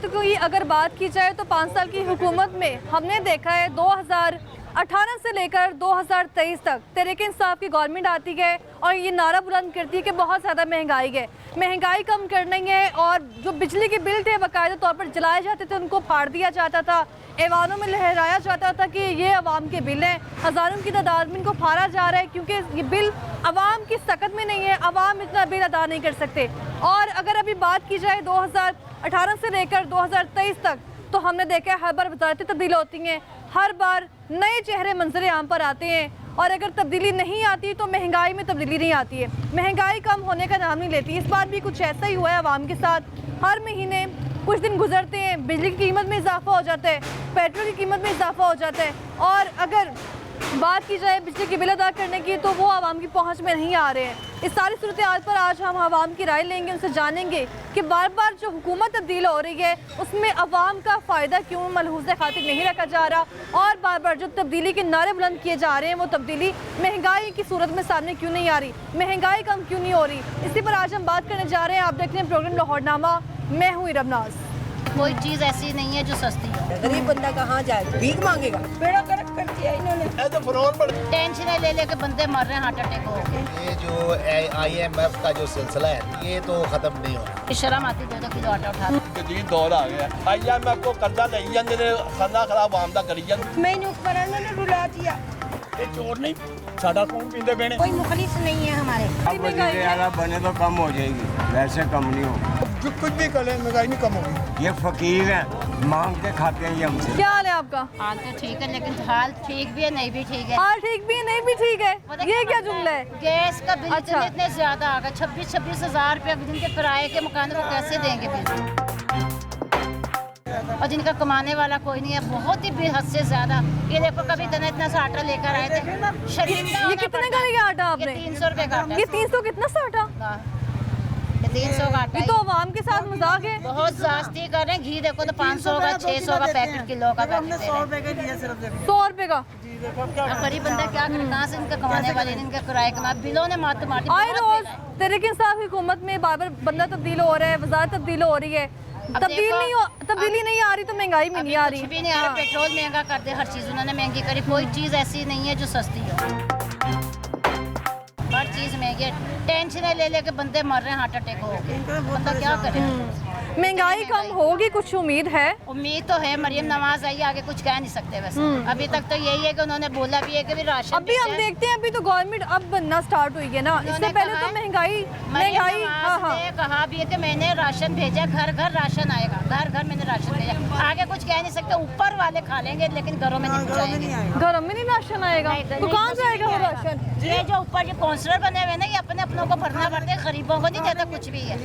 हुकूमत की अगर बात की जाए तो 5 साल की हुकूमत में हमने देखा है 2018 से लेकर 2023 तक तहरीक इंसाफ की गवर्नमेंट आती है और ये नारा बुलंद करती है कि बहुत ज़्यादा महंगाई है, महंगाई कम करनी है। और जो बिजली के बिल थे बाकायदा तौर पर जलाए जाते थे, उनको फाड़ दिया जाता था, ऐवानों में लहराया जाता था कि ये अवाम के बिल हैं। हज़ारों की तादाद में इनको फाड़ा जा रहा है क्योंकि ये बिल अवाम की सकत में नहीं है, अवाम इतना बिल अदा नहीं कर सकते। और अगर अभी बात की जाए 2018 से लेकर 2023 तक तो हमने देखा है हर बार वजारती तब्दीली होती हैं, हर बार नए चेहरे मंजर आम पर आते हैं और अगर तब्दीली नहीं आती तो महंगाई में तब्दीली नहीं आती है, महंगाई कम होने का नाम नहीं लेती। इस बार भी कुछ ऐसा ही हुआ है अवाम के साथ। हर महीने कुछ दिन गुजरते हैं, बिजली की कीमत में इजाफा हो जाता है, पेट्रोल की कीमत में इजाफा हो जाता है और अगर बात की जाए बिजली के बिल अदा करने की तो वो आवाम की पहुंच में नहीं आ रहे हैं। इस सारी सूरत हाल पर आज हम आवाम की राय लेंगे, उनसे जानेंगे कि बार बार जो हुकूमत तब्दील हो रही है उसमें आवाम का फ़ायदा क्यों मलहूज़ खातिर नहीं रखा जा रहा और बार बार जो तब्दीली के नारे बुलंद किए जा रहे हैं वो तब्दीली महंगाई की सूरत में सामने क्यों नहीं आ रही, महंगाई कम क्यों नहीं हो रही। इसी पर आज हम बात करने जा रहे हैं। आप देख रहे हैं प्रोग्राम लाहौरनामा, मैं हूँ इरमनाज। कोई चीज़ ऐसी नहीं है जो सस्ती है। गरीब बंदा कहाँ जाए, भीख मांगेगा। बेड़ा गर्क कर दिया इन्होंने। टेंशन ले लेके बंदे मर रहे हैं हार्ट अटैक हो। ये जो IMF का जो सिलसिला है ये तो खत्म नहीं हो रहा। शर्म आती 2-2 किलो आटा उठा। जी दौर आ गया IMF को कर्जा नहीं ਜਾਂਦੇ ਨੇ ਖਾਣਾ ਖਰਾਬ ਆਮ ਦਾ ਕਰੀ ਜਾਂਦੇ। मैंने ऊपर ने रुला दिया। ਇਹ ਚੋਰ ਨਹੀਂ ਸਾਡਾ ਕੌਣ ਪੀਂਦੇ ਪਏ ਨੇ। कोई मुखलिस नहीं है हमारे। बने तो कम हो जाएगी, वैसे कम नहीं हो। जो कुछ भी करे महंगाई नहीं कम होगी। ये फकीर है, मांग के खाते हैं ये हमसे। क्या हाल है आपका? हाल तो ठीक है लेकिन हाल ठीक भी है नहीं भी ठीक है। हाल ठीक भी है नहीं भी ठीक है, ये क्या जुमला है? गैस का बिल अच्छा। इतने ज्यादा आ गया, 26-26 हज़ार रुपये दिन के किराए के मकान को कैसे देंगे बिल। और जिनका कमाने वाला कोई नहीं है, बहुत ही बेहद से ज्यादा। ये देखो कभी इतना सा आटा लेकर आए थे, ये कितने का लिया आटा आपने? 300 रुपये का आटा। ये 300 कितना सा आटा? ये 300 का आटा ये तो अवाम के साथ मजाक है। बहुत जास्ती कर रहे हैं। घी देखो तो 500 का 600 का पैकेट, किलो का पैकेट 100 रुपए का। अब गरीब बंदा क्या करे, कहाँ से इनका कमाने वाले इनका किराए कमा, बिलों ने मार मार आए रोज तहरीक इंसाफ की हुकूमत में बार बार बंदा तब्दील हो रहा है, वजारत तब्दील हो रही है, तब्दीली नहीं आ रही तो महंगाई में नहीं आ रही। कुछ भी नहीं आ रहा, पेट्रोल महंगा कर दे, हर चीज़ उन्होंने महंगी करी। कोई चीज़ ऐसी नहीं है जो सस्ती हो, हर चीज़ महंगी है। टेंशन ले लेके बंदे मर रहे हैं हार्ट अटैक हो। बंदा क्या करे। महंगाई कम होगी कुछ उम्मीद है? उम्मीद तो है, मरियम नवाज आई, आगे कुछ कह नहीं सकते वैसे। अभी तक तो यही है कि उन्होंने बोला भी है कि भी राशन अभी हम देखते हैं, अभी तो गवर्नमेंट अब बनना स्टार्ट हुई है ना, इससे पहले तो महंगाई ने कहा भी है कि मैंने राशन भेजा, घर घर राशन आएगा, घर घर मैंने राशन भेजा। आगे कुछ कह नहीं सकते, ऊपर वाले खा लेंगे लेकिन घरों में नहीं पहुँचाएंगे। घरों में नहीं राशन आएगा तो कहाँ जाएगा वो राशन? ये जो ऊपर जो काउंसलर बने हुए ना, ये अपने अपनों को भरना भरते हैं, गरीबों को नहीं देता कुछ भी है।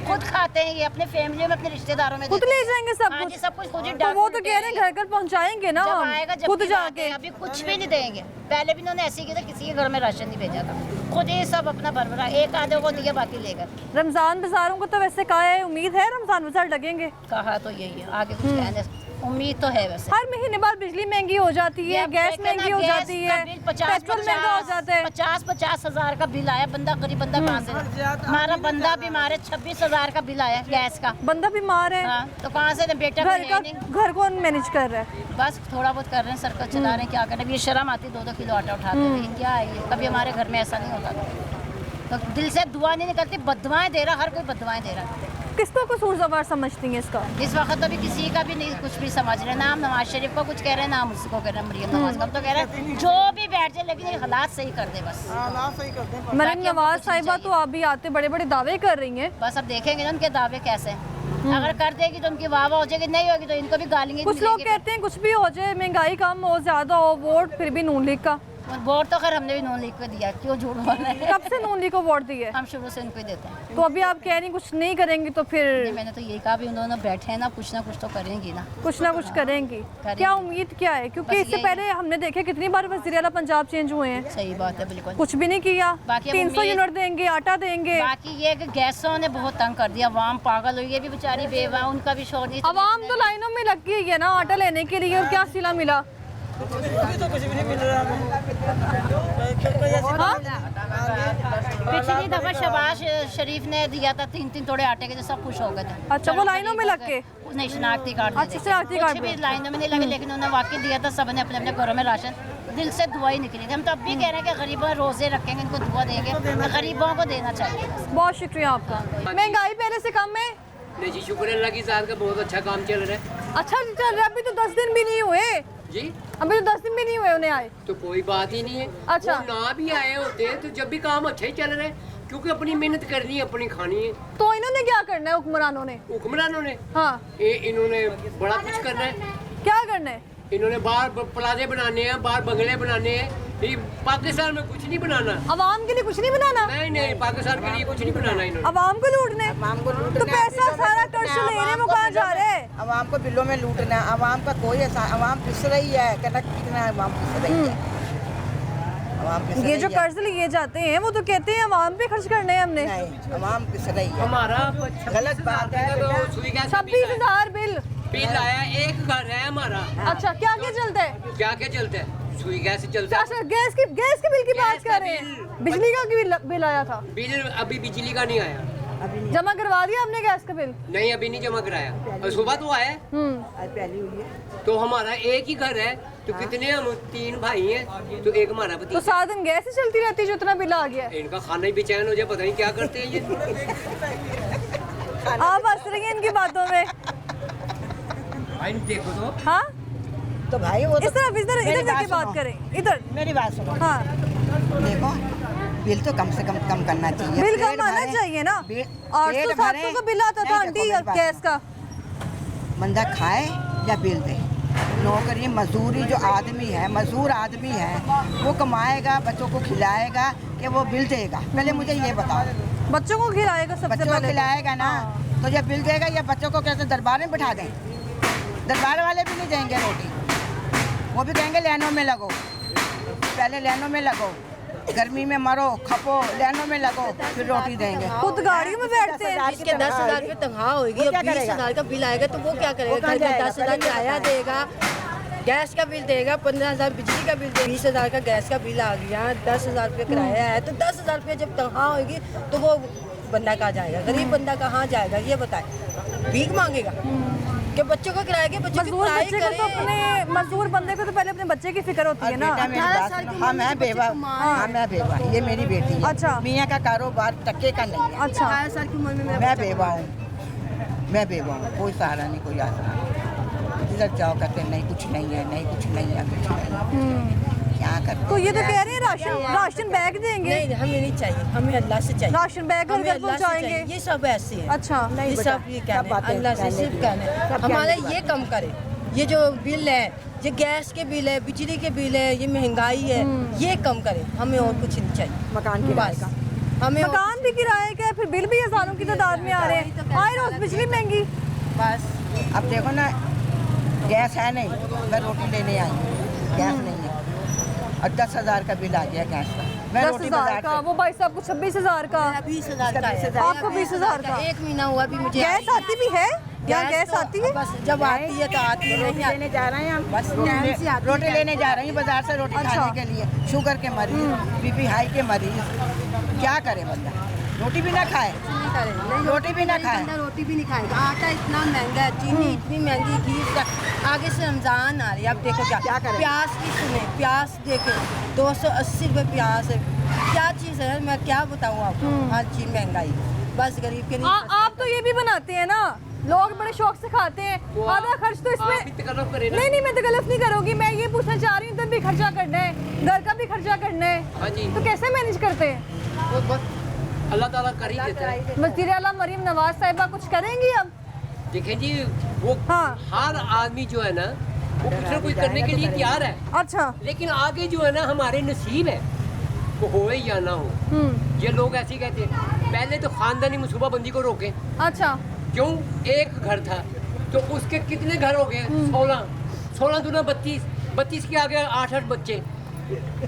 खुद खाते हैं ये, अपने फैमिली में अपने रिश्तेदारों में खुद ले जाएंगे सब कुछ। सब कुछ खुद ही तो वो तो कह रहे हैं घर घर पहुंचाएंगे ना, जब आएगा जब खुद जाके। अभी कुछ भी नहीं देंगे। पहले भी इन्होंने ऐसे ही किया था, किसी के घर में राशन नहीं भेजा था, खुद ही सब अपना भर एक आधे को दिया, बाकी लेकर। रमजान बाजारों को तो वैसे कहा है, उम्मीद है रमजान बाजार लगेंगे। कहा तो यही है, आगे कुछ कहने उम्मीद तो है वैसे। हर महीने बाद बिजली महंगी हो जाती है, गैस महंगी हो जाती है, पेट्रोल महंगा हो जाता है। 50-50 हज़ार का बिल आया। बंदा गरीब बंदा कहाँ से, हमारा बंदा बीमार है, 26 हज़ार का बिल आया गैस का। बंदा बीमार है। हाँ, तो कहाँ से बेटा घर कौन मैनेज कर रहा है? बस थोड़ा बहुत कर रहे हैं, सर्कल चला रहे हैं, क्या करें। ये शर्म आती 2-2 किलो आटा उठाते हैं, क्या है ये। कभी हमारे घर में ऐसा नहीं होता, तो दिल से दुआ नहीं निकलती, बददुआएं दे रहा, हर कोई बददुआएं दे रहा। किसको कसूरवार समझती हैं इसका? इस वक्त तो अभी किसी का भी नहीं कुछ भी समझ रहे। ना हम नवाज शरीफ को कुछ कह रहे हैं, ना हम उसको कह रहे हैं, मरियम नवाज का तो कह रहे हैं जो भी बैठ जाए, लेकिन ये हालात सही कर दे बस। मरियम नवाज साहिबा तो अभी आते बड़े बड़े दावे कर रही हैं। बस अब देखेंगे ना उनके दावे कैसे हैं। अगर कर देगी तो उनकी वाह वाह हो जाएगी, नहीं होगी तो इनको भी गालेंगे। कुछ लोग कहते हैं कुछ भी हो जाए, महंगाई कम हो, ज्यादा हो, वोट फिर भी नून लीग का। वोट तो खैर हमने भी नून लीग को दिया, क्यों झूठ बोल रहे हैं। कब से नून लीग को वोट दिए? हम शुरू से इनको ही देते हैं। तो अभी आप कह रही कुछ नहीं करेंगी तो फिर? मैंने तो यही कहा भी उन्होंने बैठे हैं ना कुछ तो करेंगी ना कुछ करेंगी। क्या उम्मीद क्या है? क्योंकि इससे पहले हमने देखे कितनी बार वज़ीर आला पंजाब चेंज हुए हैं। सही बात है, बिल्कुल कुछ भी नहीं किया। 300 यूनिट देंगे, आटा देंगे। बाकी ये कि गैसों ने बहुत तंग कर दिया, आवाम पागल हुई है, भी बेचारी बेवा, उनका भी शोर नहीं। आवाम तो लाइनों में लग गई है ना आटा लेने के लिए, और क्या सिला मिला? तो कुछ भी नहीं मिल रहा। पिछली दफा शहबाज शरीफ ने दिया था 3-3 तोड़े आटे के, जो सब खुश हो गए थे। अच्छा, वो लाइनों में लग के नहीं शनाख्ती कार्ड अच्छा, शनाख्ती कार्ड कुछ भी पे। लाइनों में नहीं लगे, लेकिन उन्होंने वाकई दिया था, सबने अपने अपने घरों में राशन, दिल से दुआ ही निकली थी। हम तो अब भी कह रहे हैं कि गरीबों रोजे रखेंगे, इनको दुआ देंगे, तो गरीबों को देना चाहिए। बहुत शुक्रिया आपका। महंगाई पहले से कम है? नहीं जी, शुक्र है अल्लाह की ज़ात का, बहुत अच्छा काम चल रहा है अच्छा चल रहा है, अभी तो 10 दिन भी नहीं हुए। जी। अभी तो 10 दिन भी नहीं हुए उन्हें आए। तो कोई बात ही नहीं है। अच्छा। वो ना भी आए होते तो जब भी काम अच्छा ही चल रहा है, क्योंकि अपनी मेहनत करनी है, अपनी खानी है। तो इन्होंने क्या करना है हुक्मरानों ने? हुक्मरानों ने हाँ, इन्होंने बड़ा कुछ करना है। क्या करना है? इन्होंने बाहर प्लाजे बनाने हैं, बाहर बंगले बनाने हैं। ये पाकिस्तान में कुछ नहीं बनाना। अवाम के लिए कुछ नहीं बनाना? नहीं नहीं, पाकिस्तान के लिए कुछ नहीं बनाना इन्होंने। अवाम को लूटने? आवाम को लूटना तो पैसा है, सारा कर्ज ले रहे हैं, वो कहाँ जा रहे हैं? आवाम को बिलों में लूटना है। आवाम का कोई ऐसा, आवाम पिस रही है, कनक कितना आवाम पिस रही है। आवाम पिस ये जो रही है। कर्ज लिए जाते हैं वो तो कहते हैं अवाम पे खर्च करने हैं हमने। नहीं, आवाम पिस रही है। हमारा गलत बात है तो बेटा। सुई गैस 26,000 बिल। बिल आया, एक घर है हमारा। अच्छा, क्या क्या चलता है? क्या क्या चलता है? सुई गैस चलता अच्छा, गैस के बिल की बात गैस का कर रहे हैं। बिल। बिजली का बिल आया था, है। बिल अभी बिजली का नहीं आया। जमा करवा दिया हमने गैस का बिल। नहीं, अभी नहीं जमा कराया, और सुबह तो आया। आज पहली हुई है। तो हमारा एक ही घर है, तो कितने हम 3 भाई हैं, तो एक हमारा तो भतीजा। 7 दिन गैस ही चलती रहती है जो इतना बिल आ गया है। इनका खाना ही बेचैन हो जाए, पता नहीं क्या करते हैं ये। आप हंस रही हैं इनकी बातों में। भाई देखो तो, हाँ तो भाई वो तो इस तरफ इधर मेरी इधर जाके बात सुनो। करें, इधर। मेरी बात सुनो। हाँ, देखो, बिल तो कम से कम करना चाहिए। बिल पेट कम आना भरे- चाहिए ना। पेट 800-700 का बिल आता था नहीं, आंटी देखो मेरी बात गैस का। बंदा खाए या बिल दे। नौकरी मजदूरी जो आदमी है, मजदूर आदमी है, वो कमाएगा, बच्चों को खिलाएगा कि वो बिल देगा? पहले मुझे ये बताओ। बच्चों को खिलाएगा सबसे बच्चों को पहले। खिलाएगा ना, तो जब बिल देगा या बच्चों को कैसे दरबार में बिठा दें? दरबार वाले भी नहीं देंगे रोटी, वो भी कहेंगे लाइनों में लगो, पहले लाइनों में लगो, गर्मी में मरो खपो, लाइनों में लगो, फिर रोटी देंगे। खुद गाड़ियों में बैठते हैं। जिसके 10,000 रुपये तनख्वाह होगी वो और क्या 20,000 का बिल आएगा तो वो क्या वो करेगा? कहाँ घर में जाएगा? 10,000 पहले किराया बताएं। देगा, गैस का बिल देगा, 15,000 बिजली का बिल देगा, 20,000 का गैस का बिल आ गया, 10,000 रुपये किराया है, तो 10,000 रुपये जब तनख्वाह होगी तो वो बंदा कहाँ जाएगा? गरीब बंदा कहाँ जाएगा? ये बताए, भीख मांगेगा कि बच्चों को किराया के बच्चों की मजदूर पढ़ाई बच्चे को तो करे। अपने मजदूर बंदे को तो पहले अपने बच्चे की फिक्र होती है ना। बेटा मेरी 18 बात साल सुनो। की हाँ उम्र में मैं बच्चे बेवा, को मार- हाँ मैं बेवा, ये मेरी बेटी है। अच्छा। मियाँ का कारोबार टक्के का नहीं है। अच्छा, 18 साल की उम्र में मेरा मैं बच्चा बेवा हूँ, मैं बेवा हूँ, कोई सहारा नहीं, कोई आसरा नहीं। जिधर जाओ कहते हैं, नहीं कुछ नहीं है, नहीं कुछ नहीं है, कुछ नहीं है। क्या करते? तो ये तो कह रहे हैं राशन बैग देंगे। नहीं, हमें नहीं चाहिए, हमें अल्लाह से चाहिए। राशन बैग घर हमें घर अल्लाह से पहुंचाएंगे। चाहिए। ये सब ऐसे है। अच्छा, नहीं ये बेटा, सब ये सब कहने बातें अल्लाह से कहने सिर्फ की। कहने सब हमारे कहने की ये बात कम करे। ये जो बिल है, ये गैस के बिल है, बिजली के बिल है, ये महंगाई है, ये कम करे। हमें और कुछ नहीं चाहिए। मकान की बस हमें और- मकान भी किराए का है, फिर बिल भी हजारों की तादाद में आ रहे हैं। आए रोज बिजली महंगी। बस अब देखो ना, गैस है नहीं, मैं रोटी लेने आई, गैस नहीं है, और 10,000 का बिल आ गया गैस का। मैं रोटी 10,000 बाजार का, से- वो भाई साहब को 26,000 का। मेरा 20,000 का है। इसका आपको 20,000 का। 1 महीना हुआ भी मुझे गैस आती भी है? यहाँ गैस तो आती है? बस जब आती है तो आती है, रोटी नहीं आती। लेने जा रहे हैं हम, बस रोटी टाइम ले- से आती है रोटी टाइम लेने जा रही हूँ बाजार से रोटी अच्छा। खाने के लिए। शुगर के मरीज, बीपी हाई के मरीज, क्या करे बंदा? रोटी भी ना खाए, नहीं करे, नहीं रोटी भी ना खाए। बंदा रोटी भी नहीं खाएगा। आटा इतना महंगा है, चीनी इतनी महंगी, घी आगे से रमजान आ रही है। अब देखो क्या करें? प्याज की सुने, प्याज देखे 280 रुपये प्याज है। क्या चीज़ है, मैं क्या बताऊँ आपको? हर चीज़ महंगाई, बस गरीब के नहीं। आप तो ये भी बनाते हैं ना, लोग बड़े शौक से खाते हैं। आधा खर्च तो आप भी इसमें। तकल्लुफ़ करें ना। नहीं नहीं, मैं तकल्लुफ़ नहीं करूँगी। मैं ये पूछना चाह रही हूँ, तब भी खर्चा करना है, घर का भी खर्चा करना है। हाँ जी। तो कैसे मैनेज करते हैं? वो बस अल्लाह ताला कर ही देता है। वज़ीर आला मरीम नवाज साहिबा कुछ करेंगी अब? देखें जी, वो हाँ। हर आदमी जो है ना, वो कुछ ना कुछ करने के लिए तैयार है, अच्छा। लेकिन आगे जो है ना हमारे नसीब है, वो होए या ना हो। ये लोग ऐसे ही कहते हैं। पहले तो खानदानी मनसूबाबंदी को रोके। अच्छा, क्यों? एक घर था तो उसके कितने घर हो गए? 16 दूना 32 के आगे 8 बच्चे,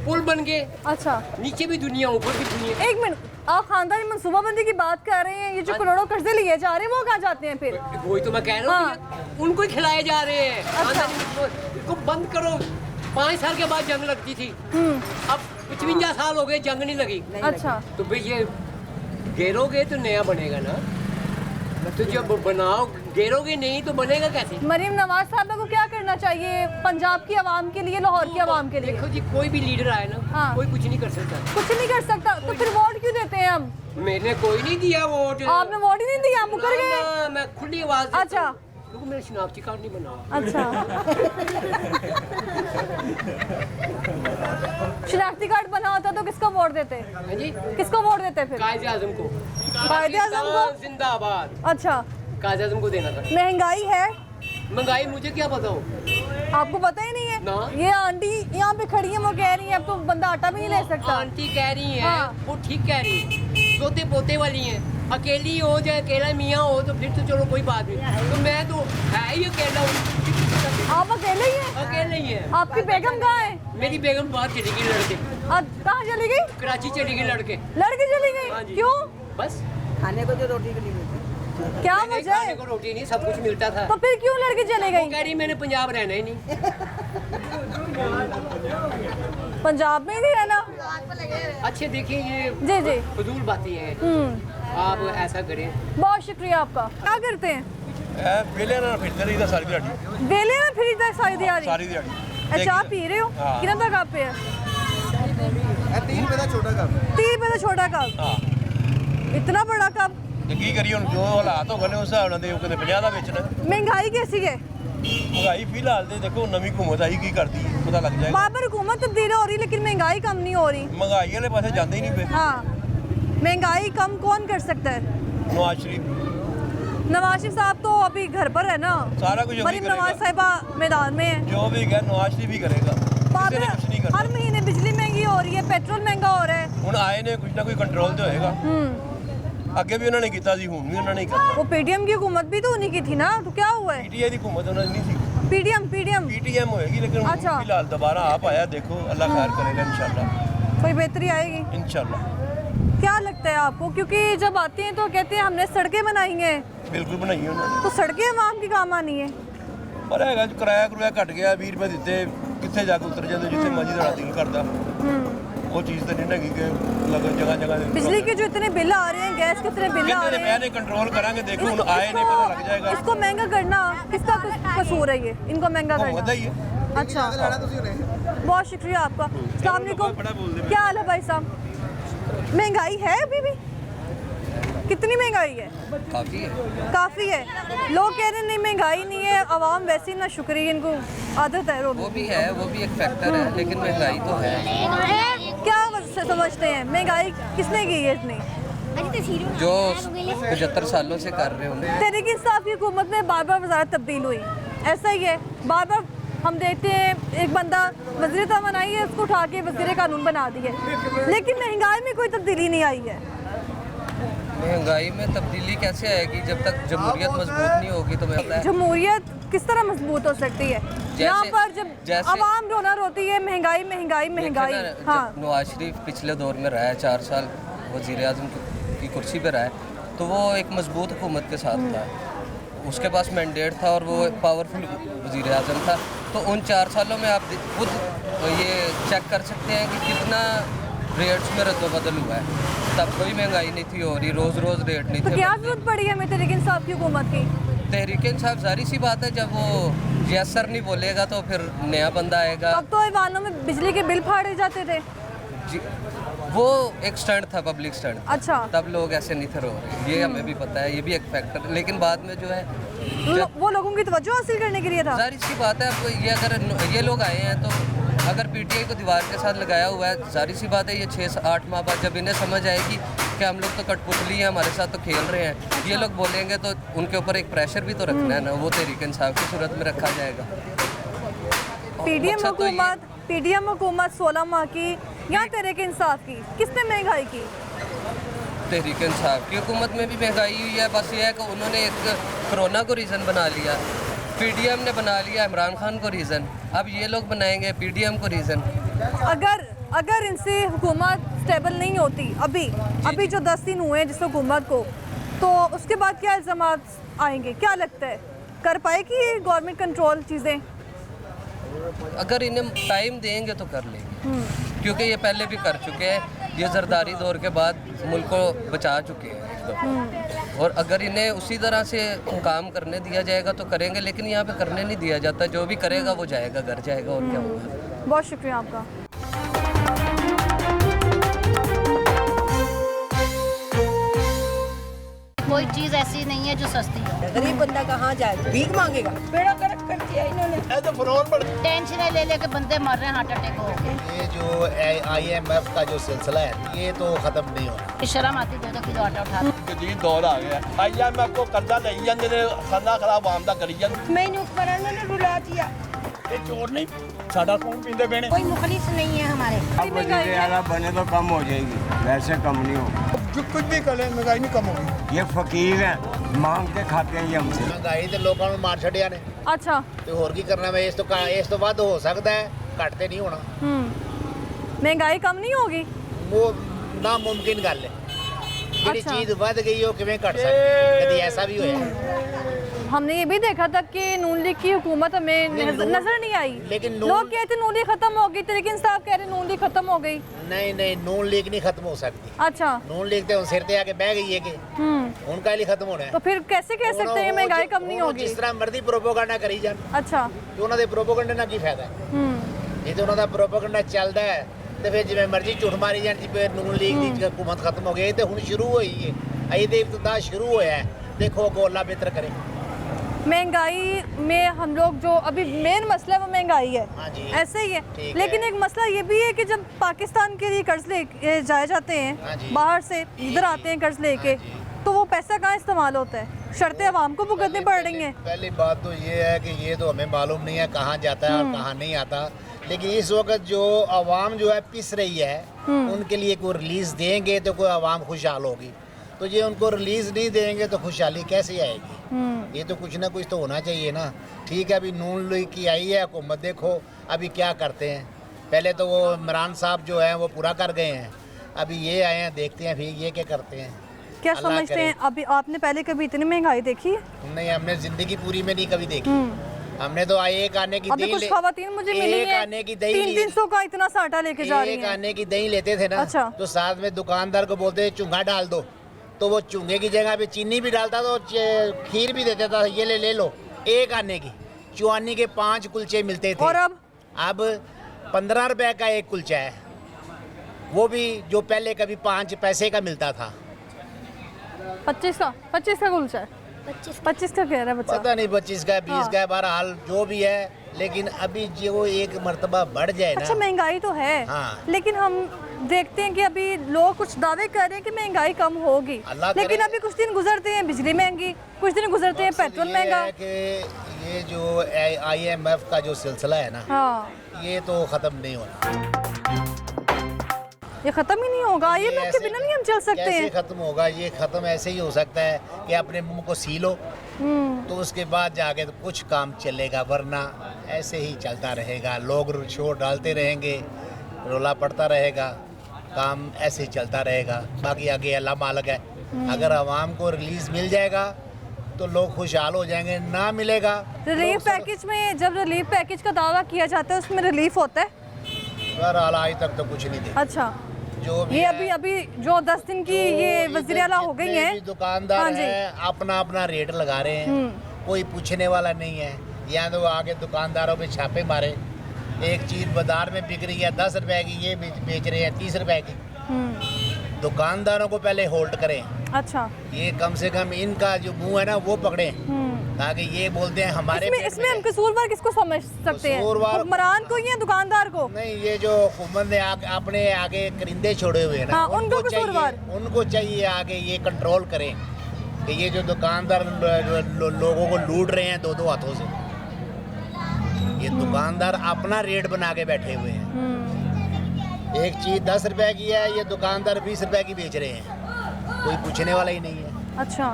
पुल बन गए, अच्छा। नीचे भी दुनिया ऊपर भी दुनिया। एक मिनट, आप खानदानी मनसूबाबंदी की बात कर रहे हैं, ये जो करोड़ों कर्जे लिए जा रहे हैं वो कहाँ जाते हैं फिर? वही तो मैं कह रहा हूँ भैया, उनको ही खिलाए जा रहे हैं। खानदानी मनसूबा- इसको बंद करो। 5 साल के बाद जंग लगती थी, अब 55 साल हो गए जंग नहीं लगी। अच्छा। तो भाई ये घेरोगे तो नया बनेगा ना। तो जब बनाओ गिरोगे नहीं तो बनेगा कैसे? मरीम नवाज साहबा को क्या करना चाहिए पंजाब की आवाम के लिए, लाहौर की आवाम के लिए? देखो जी, कोई भी लीडर आए ना, हाँ। कोई कुछ नहीं कर सकता। कुछ नहीं कर सकता तो फिर वोट क्यों देते हैं हम? मैंने कोई नहीं दिया वोट। आपने वोट ही नहीं दिया, आप मुकर गए। ना, मैं खुली आवाज देता अच्छा। हूँ। क्योंकि मेरा शनाख्ती कार्ड नहीं बना। अच्छा। शनाख्ती कार्ड बना होता तो किसको वोट देते? हाँ जी, किसको वोट देते फिर? कायदे आजम को। कायदे-ए-आज़म को? पाकिस्तान जिंदाबाद। अच्छा, कायदे आजम को देना था। महंगाई है, महंगाई मुझे क्या पता हो? आपको पता ही नहीं है? ना। ये आंटी यहाँ पे खड़ी है, वो कह रही है अब तो बंदा आटा भी नहीं ले सकता। आंटी कह रही है, हाँ। वो ठीक कह रही है। पोते पोते वाली हैं, अकेली हो जाए, अकेला मियाँ हो तो फिर तो चलो कोई बात नहीं। तो मैं तो है ही अकेला हूँ। आप अकेले ही हैं? अकेले ही है। आपकी बेगम कहाँ है? मेरी बेगम बाहर चली गई लड़के, कहाँ चली गई? कराची चली गई लड़के। लड़की चली हाँ गई? जी। क्यों? बस खाने को जो रोटी के लिए मिलती क्या नहीं, वजह खाने है? को रोटी नहीं, सब कुछ मिलता था। तो फिर क्यों लड़की चली वो गई? कह रही मैंने पंजाब रहना ही नहीं। पंजाब में ही नहीं रहना? अच्छे देखिए, ये जी जी। फजूल बातें हैं। आप ऐसा करें। बहुत शुक्रिया आपका। क्या करते हैं? वेले ना फिरते रहीदा सारी दिहाड़ी, वेले में फिर इधर सारी दिहाड़ी? सारी दिहाड़ी। अच्छा, आप पी रहे हो? हाँ। कितना तक आप पे है? 3 रुपए का छोटा कप। 30 रुपए का छोटा कप? हाँ, इतना बड़ा कप? ਤੇ ਕੀ ਕਰੀਏ ਹੁਣ ਜੋ ਹਾਲਾਤ ਹੋ ਗਏ ਨੇ ਉਸ ਹਿਸਾਬ ਨਾਲ ਤੇ ਉਹ ਕਹਿੰਦੇ 50 ਦਾ ਵੇਚਣਾ। महंगाई कैसी है? ਮਹਿੰਗਾਈ ਫਿਲਹਾਲ ਤੇ ਦੇਖੋ ਨਵੀਂ ਹੁਕੂਮਤ ਆਈ ਕੀ ਕਰਦੀ ਹੈ ਪਤਾ ਲੱਗ ਜਾਏਗਾ। बार बार हुकूमत तब्दील हो रही लेकिन महंगाई कम नहीं हो रही। ਮਹਿੰਗਾਈ ਵਾਲੇ ਪਾਸੇ ਜਾਂਦੇ ਹੀ ਨਹੀਂ ਪਏ। हाँ, महंगाई कम कौन कर सकता है? ਨਵਾਜ਼ ਸ਼ਰੀਫ नवाज शरीफ साहब तो अभी घर पर है ना। सारा कुछ वही मरीम नवाज करेगा। साहिबा मैदान में है। ਜੋ ਵੀ ਕਹੇ ਨਵਾਜ਼ ਸ਼ਰੀਫ ਹੀ ਕਰੇਗਾ, बार ਕਿਸੇ ਨੇ ਕੁਝ ਨਹੀਂ बार ਕਰਨਾ। हर महीने बिजली महंगी हो रही है, पेट्रोल महंगा हो रहा है। ਹੁਣ ਆਏ ਨੇ ਕੁਝ ਨਾ ਕੋਈ ਕੰਟਰੋਲ ਤੇ ਹੋਏਗਾ। ਅੱਗੇ ਵੀ ਉਹਨਾਂ ਨੇ ਕੀਤਾ ਸੀ, ਹੁਣ ਵੀ ਉਹਨਾਂ ਨੇ ਹੀ ਕਰਨਾ। वो पीडीएम की हुकूमत भी तो उन्हीं की थी ना, तो क्या हुआ है? ਪੀਟੀਆਈ ਦੀ ਹੁਕੂਮਤ ਉਹਨਾਂ ਦੀ ਨਹੀਂ ਸੀ, पीडीएम ਪੀਟੀਐਮ होएगी, लेकिन ਹੁਣ अच्छा। फिलहाल दोबारा आप आया, देखो अल्लाह खैर करेगा इंशाल्लाह। कोई बेहतरी आएगी? इंशाल्लाह क्या लगता है आपको? क्योंकि जब आते हैं तो कहते हैं हमने सड़कें बनाई हैं, बिल्कुल बनाई उन्होंने। तो सड़कें आवाम की काम आनी है। पर हैगा किराया करुया घट गया, 20 रुपए ਦਿੱਤੇ, ਕਿੱਥੇ ਜਾ ਕੇ ਉਤਰ ਜਾਂਦੇ ਜਿੱਥੇ ਮਰਜ਼ੀ ਦਾ ਦਿਲ ਕਰਦਾ। ਉਹ ਚੀਜ਼ ਤਾਂ ਨਹੀਂ ਹੈਗੀ ਕਿ ਲਗਨ ਜਗ੍ਹਾ ਜਗ੍ਹਾ ਦੇ बिजली के जो इतने बिल आ रहे हैं, गैस के इतने बिल आ कितने रहे हैं, मैंने कंट्रोल करांगे, देखो ਹੁਣ आए ने पता लग जाएगा। इसको महंगा करना किसका कसूर है? ये इनको महंगा होता करना। ही है। अच्छा, बहुत शुक्रिया आपका। अस्सलाम वालेकुम। क्या हाल है भाई साहब? महंगाई है अभी भी? कितनी महंगाई है? काफ़ी है। काफ़ी है। लोग कह रहे हैं नहीं महंगाई नहीं है, आवाम वैसे ही ना शुक्रिया, इनको आदत है रोटी। वो भी है, वो भी एक फैक्टर है, लेकिन महंगाई तो है। क्या समझते हैं महंगाई किसने की है इतनी? जो 75 सालों से कर रहे होंगे। तहरीक इंसाफ की हुकूमत में बार बार वजारत तब्दील हुई, ऐसा ही है। बार बार हम देखते हैं एक बंदा वज़ीर तवानाई है, उसको उठा के वज़ीर कानून बना दिए, लेकिन महंगाई में कोई तब्दीली नहीं आई है। महंगाई में तब्दीली कैसे आएगी जब तक जमहूरियत मजबूत नहीं होगी? तो मैं पता है जमहूरियत किस तरह मजबूत हो सकती है? यहाँ पर जब आवाम रोना रोती है महंगाई महंगाई महंगाई। हाँ, जब नवाज शरीफ पिछले दौर में रहा है, 4 साल वज़ीर आज़म की कुर्सी पे रहा है, तो वो एक मजबूत हुकूमत के साथ था, उसके पास मैंडेट था और वो पावरफुल वज़ीर आज़म था। तो उन 4 सालों में आप खुद ये चेक कर सकते हैं कि कितना रेट्स में रद्दबदल हुआ है। तब कोई महंगाई नहीं थी हो रही, रोज़ रोज़ रेट नहीं तो थे। क्या जरूरत पड़ी है हमें तहरीक इंसाफ की हुकूमत की? तहरीक इंसाफ जाहिर सी बात है, जब वो यस सर नहीं बोलेगा तो फिर नया बंदा आएगा। अब तो ईवानों में बिजली के बिल फाड़े जाते थे। जी, वो एक स्टंट था, पब्लिक स्टंट। अच्छा, तब लोग ऐसे नहीं थे रो रहे, ये हमें भी पता है, ये भी एक फैक्टर। लेकिन बाद में जो है वो लोगों की तवज्जो हासिल करने के लिए था। जाहिर सी बात है, आपको ये अगर ये लोग आए हैं तो अगर पीटीआई को दीवार के साथ लगाया हुआ है, जाहिर सी बात है ये 6-8 माह बाद जब इन्हें समझ आएगी कि हम लोग तो कठपुतली हैं, हमारे साथ तो खेल रहे हैं, ये लोग बोलेंगे तो उनके ऊपर एक प्रेशर भी तो रखना है ना, वो तहरीक इंसाफ की सूरत में रखा जाएगा। पीडीएम हुकूमत 16 माह की या तहरीक इंसाफ की, किसने महंगाई की? तहरीक इंसाफ की हुकूमत में भी महंगाई हुई है। बस ये है कि उन्होंने एक कोरोना को रीज़न बना लिया, पीडीएम ने बना लिया इमरान खान को रीज़न, अब ये लोग बनाएंगे पीडीएम को रीज़न। अगर इनसे हुकूमत स्टेबल नहीं होती, अभी जो 10 दिन हुए हैं जिस हुकूमत को, तो उसके बाद क्या इल्ज़ामात आएंगे? क्या लगता है कर पाएगी ये गवर्नमेंट कंट्रोल चीज़ें? अगर इन्हें टाइम देंगे तो कर लेंगे, क्योंकि ये पहले भी कर चुके हैं, ये जरदारी दौर के बाद मुल्क को बचा चुके हैं एकदम। और अगर इन्हें उसी तरह से काम करने दिया जाएगा तो करेंगे, लेकिन यहाँ पे करने नहीं दिया जाता। जो भी करेगा वो जाएगा, घर जाएगा, और क्या होगा। बहुत शुक्रिया आपका। कोई चीज़ ऐसी नहीं है जो सस्ती हो। गरीब बंदा कहाँ जाएगा, भीख मांगेगा। बेड़ा गर्क कर दिया इन्होंने। टेंशन ले लेके बंदे मर रहे हैं हार्ट अटैक हो। ये जो IMF का जो सिलसिला है ये तो ख़त्म नहीं होना। शर्म आती 2-2 किलो आटा उठा। ਜਦੀਦ ਦੌਰ ਆ ਗਿਆ IMF ਕੋ ਕਰਜ਼ਾ ਲਈ ਜਾਂਦੇ ਨੇ, ਖਾਨਾ ਖਰਾਬ ਆਮ ਦਾ ਕਰੀ ਜਾਂਦੇ। मैंने ऊपर इन्होंने रुला दिया। ਇਹ ਚੋਰ ਨਹੀਂ, ਸਾਡਾ ਕੌਣ ਪੀਂਦੇ ਪਏ ਨੇ। कोई मुखलिस नहीं है हमारे। अब वजीरे आला बने तो कम हो जाएगी, वैसे कम नहीं हो। जो कुछ भी करे महंगाई नहीं कम होगी। ये फकीर हैं, मांग के खाते हैं ये हमसे। ਮਹਿੰਗਾਈ ਤੇ ਲੋਕਾਂ ਨੂੰ ਮਾਰ ਛੱਡਿਆ ਨੇ अच्छा। ਤੇ ਹੋਰ ਕੀ ਕਰਨਾ ਵੇ। ਇਸ ਤੋਂ ਵੱਧ ਹੋ ਸਕਦਾ ਹੈ, ਘੱਟ ਤੇ ਨਹੀਂ ਹੋਣਾ। महंगाई कम नहीं होगी। ਉਹ ਨਾਮੁਮਕਿਨ ਗੱਲ ਹੈ। ਜਿਹੜੀ अच्छा। ਚੀਜ਼ ਵੱਧ ਗਈ ਉਹ ਕਿਵੇਂ ਘਟ ਸਕਦੀ, ਕਦੀ ਐਸਾ ਵੀ ਹੋਇਆ। हमने ये भी देखा था कि नून लीग की हुकूमत हमें नजर नहीं आई, लेकिन लोग कहते नून लीग खत्म हो गई, तरीके इंसाफ कह रहे नून लीग खत्म हो गई। ਨਹੀਂ ਨਹੀਂ ਨੂਨ ਲੀਗ ਨਹੀਂ ਖਤਮ ਹੋ ਸਕਦੀ। अच्छा। ਨੂਨ ਲੀਗ ਤੇ ਹੁਣ ਸਿਰ ਤੇ ਆ ਕੇ ਬਹਿ ਗਈ ਹੈ ਕਿ ਹੁਣ ਕਾਹਲੀ ਖਤਮ ਹੋਣਾ ਹੈ। तो फिर कैसे कह सकते हैं महंगाई कम नहीं होगी। ਜਿਸ ਤਰ੍ਹਾਂ ਮਰਜ਼ੀ ਪ੍ਰੋਪੋਗੈਂਡਾ ਕਰੀ ਜਾਣ, अच्छा। ਤੇ ਉਹਨਾਂ ਦੇ ਪ੍ਰੋਪੋਗੈਂਡੇ ਨਾਲ ਕੀ ਫਾਇਦਾ ਹੈ। ਇਹ ਤੇ ਉਹਨਾਂ ਦਾ ਪ੍ਰੋਪੋਗੈਂਡਾ ਚੱਲਦਾ ਹੈ ਤੇ ਫਿਰ ਜਿਵੇਂ ਮਰਜ਼ੀ ਝੂਠ ਮਾਰੀ ਜਾਣ ਜੀ ਫਿਰ ਨੂਨ ਲੀਗ ਦੀ ਹਕੂਮਤ ਖਤਮ ਹੋ ਗਈ। ਤੇ ਹੁਣ ਸ਼ੁਰੂ ਹੋਈ ਹੈ, ਅਜੇ ਤੇ ਇਬਤਦਾ ਸ਼ੁਰੂ ਹੋਇਆ ਹੈ। देखो को अल्लाह बेहतर करे। महंगाई में हम लोग जो अभी मेन मसला है वो महंगाई है। हाँ जी, ऐसे ही है, लेकिन है। एक मसला ये भी है कि जब पाकिस्तान के लिए कर्ज ले जाए जाते हैं, हाँ जी, बाहर से इधर आते हैं कर्ज लेके, तो वो पैसा कहाँ इस्तेमाल होता है, शर्तें आवाम को भुगतनी पड़ रही हैं। पहली बात तो ये है कि ये तो हमें मालूम नहीं है कहाँ जाता है और कहाँ नहीं आता, लेकिन इस वक्त जो आवाम जो है पिस रही है उनके लिए कोई रिलीज देंगे तो कोई आवाम खुशहाल होगी, तो ये उनको रिलीज नहीं देंगे तो खुशहाली कैसे आएगी। ये तो कुछ ना कुछ तो होना चाहिए ना। ठीक है, अभी नून लीग की आई है हुकूमत, देखो अभी क्या करते हैं। पहले तो वो इमरान साहब जो है वो पूरा कर गए हैं, अभी ये आए हैं, देखते हैं फिर ये क्या करते हैं। क्या समझते हैं अभी आपने पहले कभी इतनी महंगाई देखी है? नहीं, हमने जिंदगी पूरी में नहीं कभी देखी। हमने तो एक आने की अभी कुछ खवातीन मुझे मिली एक हैं, आने की दही 300 का इतना साटा लेके जा रही एक हैं। आने की दही लेते थे ना, अच्छा। तो साथ में दुकानदार को बोलते चूंगा डाल दो, तो वो चूंगे की जगह पे चीनी भी डालता था, तो खीर भी देता था, ये ले लो। एक आने की चुआनी के 5 कुलचे मिलते थे, और अब 15 रुपए का एक कुलचा है, वो भी जो पहले कभी 5 पैसे का मिलता था। 25 का कुलचा है, 25 का कह रहा है बच्चा। पता नहीं 25 का 20 का, बहरहाल जो भी है, लेकिन अभी जो एक मर्तबा बढ़ जाए ना। अच्छा, महंगाई तो है, हाँ। लेकिन हम देखते हैं कि अभी लोग कुछ दावे कर रहे हैं कि महंगाई कम होगी, अल्लाह लेकिन करे। अभी कुछ दिन गुजरते हैं बिजली महंगी, कुछ दिन गुजरते हैं पेट्रोल ये महंगा। है कि ये जो IMF का जो सिलसिला है ना, हाँ, ये तो ख़त्म नहीं होना। ये खत्म ही नहीं होगा, ये लोग के ऐसे- बिना नहीं हम चल सकते कैसे हैं। खत्म होगा? ये खत्म ऐसे ही हो सकता है कि अपने मुंह को सी लो, तो उसके बाद जाके तो कुछ काम चलेगा, वरना ऐसे ही चलता रहेगा। लोग शोर डालते रहेंगे, रोला पड़ता रहेगा, काम ऐसे ही चलता रहेगा। बाकी आगे अल्लाह मालिक है। अगर आवाम को रिलीज मिल जाएगा तो लोग खुशहाल हो जाएंगे, ना मिलेगा रिलीफ पैकेज में, जब रिलीफ पैकेज का दावा किया जाता है उसमें रिलीफ होता है। बहरहाल आज तक तो कुछ नहीं देखा। अच्छा, जो भी ये है, अभी जो 10 दिन की ये वज़ीर आला हो गई जितने हैं, भी दुकानदार हाँ जी। हैं अपना अपना रेट लगा रहे हैं, कोई पूछने वाला नहीं है। या तो आगे दुकानदारों पे छापे मारे, एक चीज़ बाजार में बिक रही है 10 रुपए की, ये बेच रहे हैं 30 रुपए की। दुकानदारों को पहले होल्ड करें, अच्छा, ये कम से कम इनका जो मुंह है ना वो पकड़ें, ताकि ये बोलते हैं हमारे पेट इसमें हम में। कसूरवार किसको समझ सकते हैं, कसूरवार- हुक्मरान को या दुकानदार को? नहीं, ये जो हुकूमत ने अपने आगे करिंदे छोड़े हुए हैं ना, हाँ, उनको कसूरवार। उनको चाहिए आगे ये कंट्रोल करें कि ये जो दुकानदार लोगों को लूट रहे हैं 2-2 हाथों से, ये दुकानदार अपना रेट बना के बैठे हुए हैं। एक चीज़ 10 रुपए की है, ये दुकानदार 20 रुपए की बेच रहे हैं, कोई पूछने वाला ही नहीं है। अच्छा,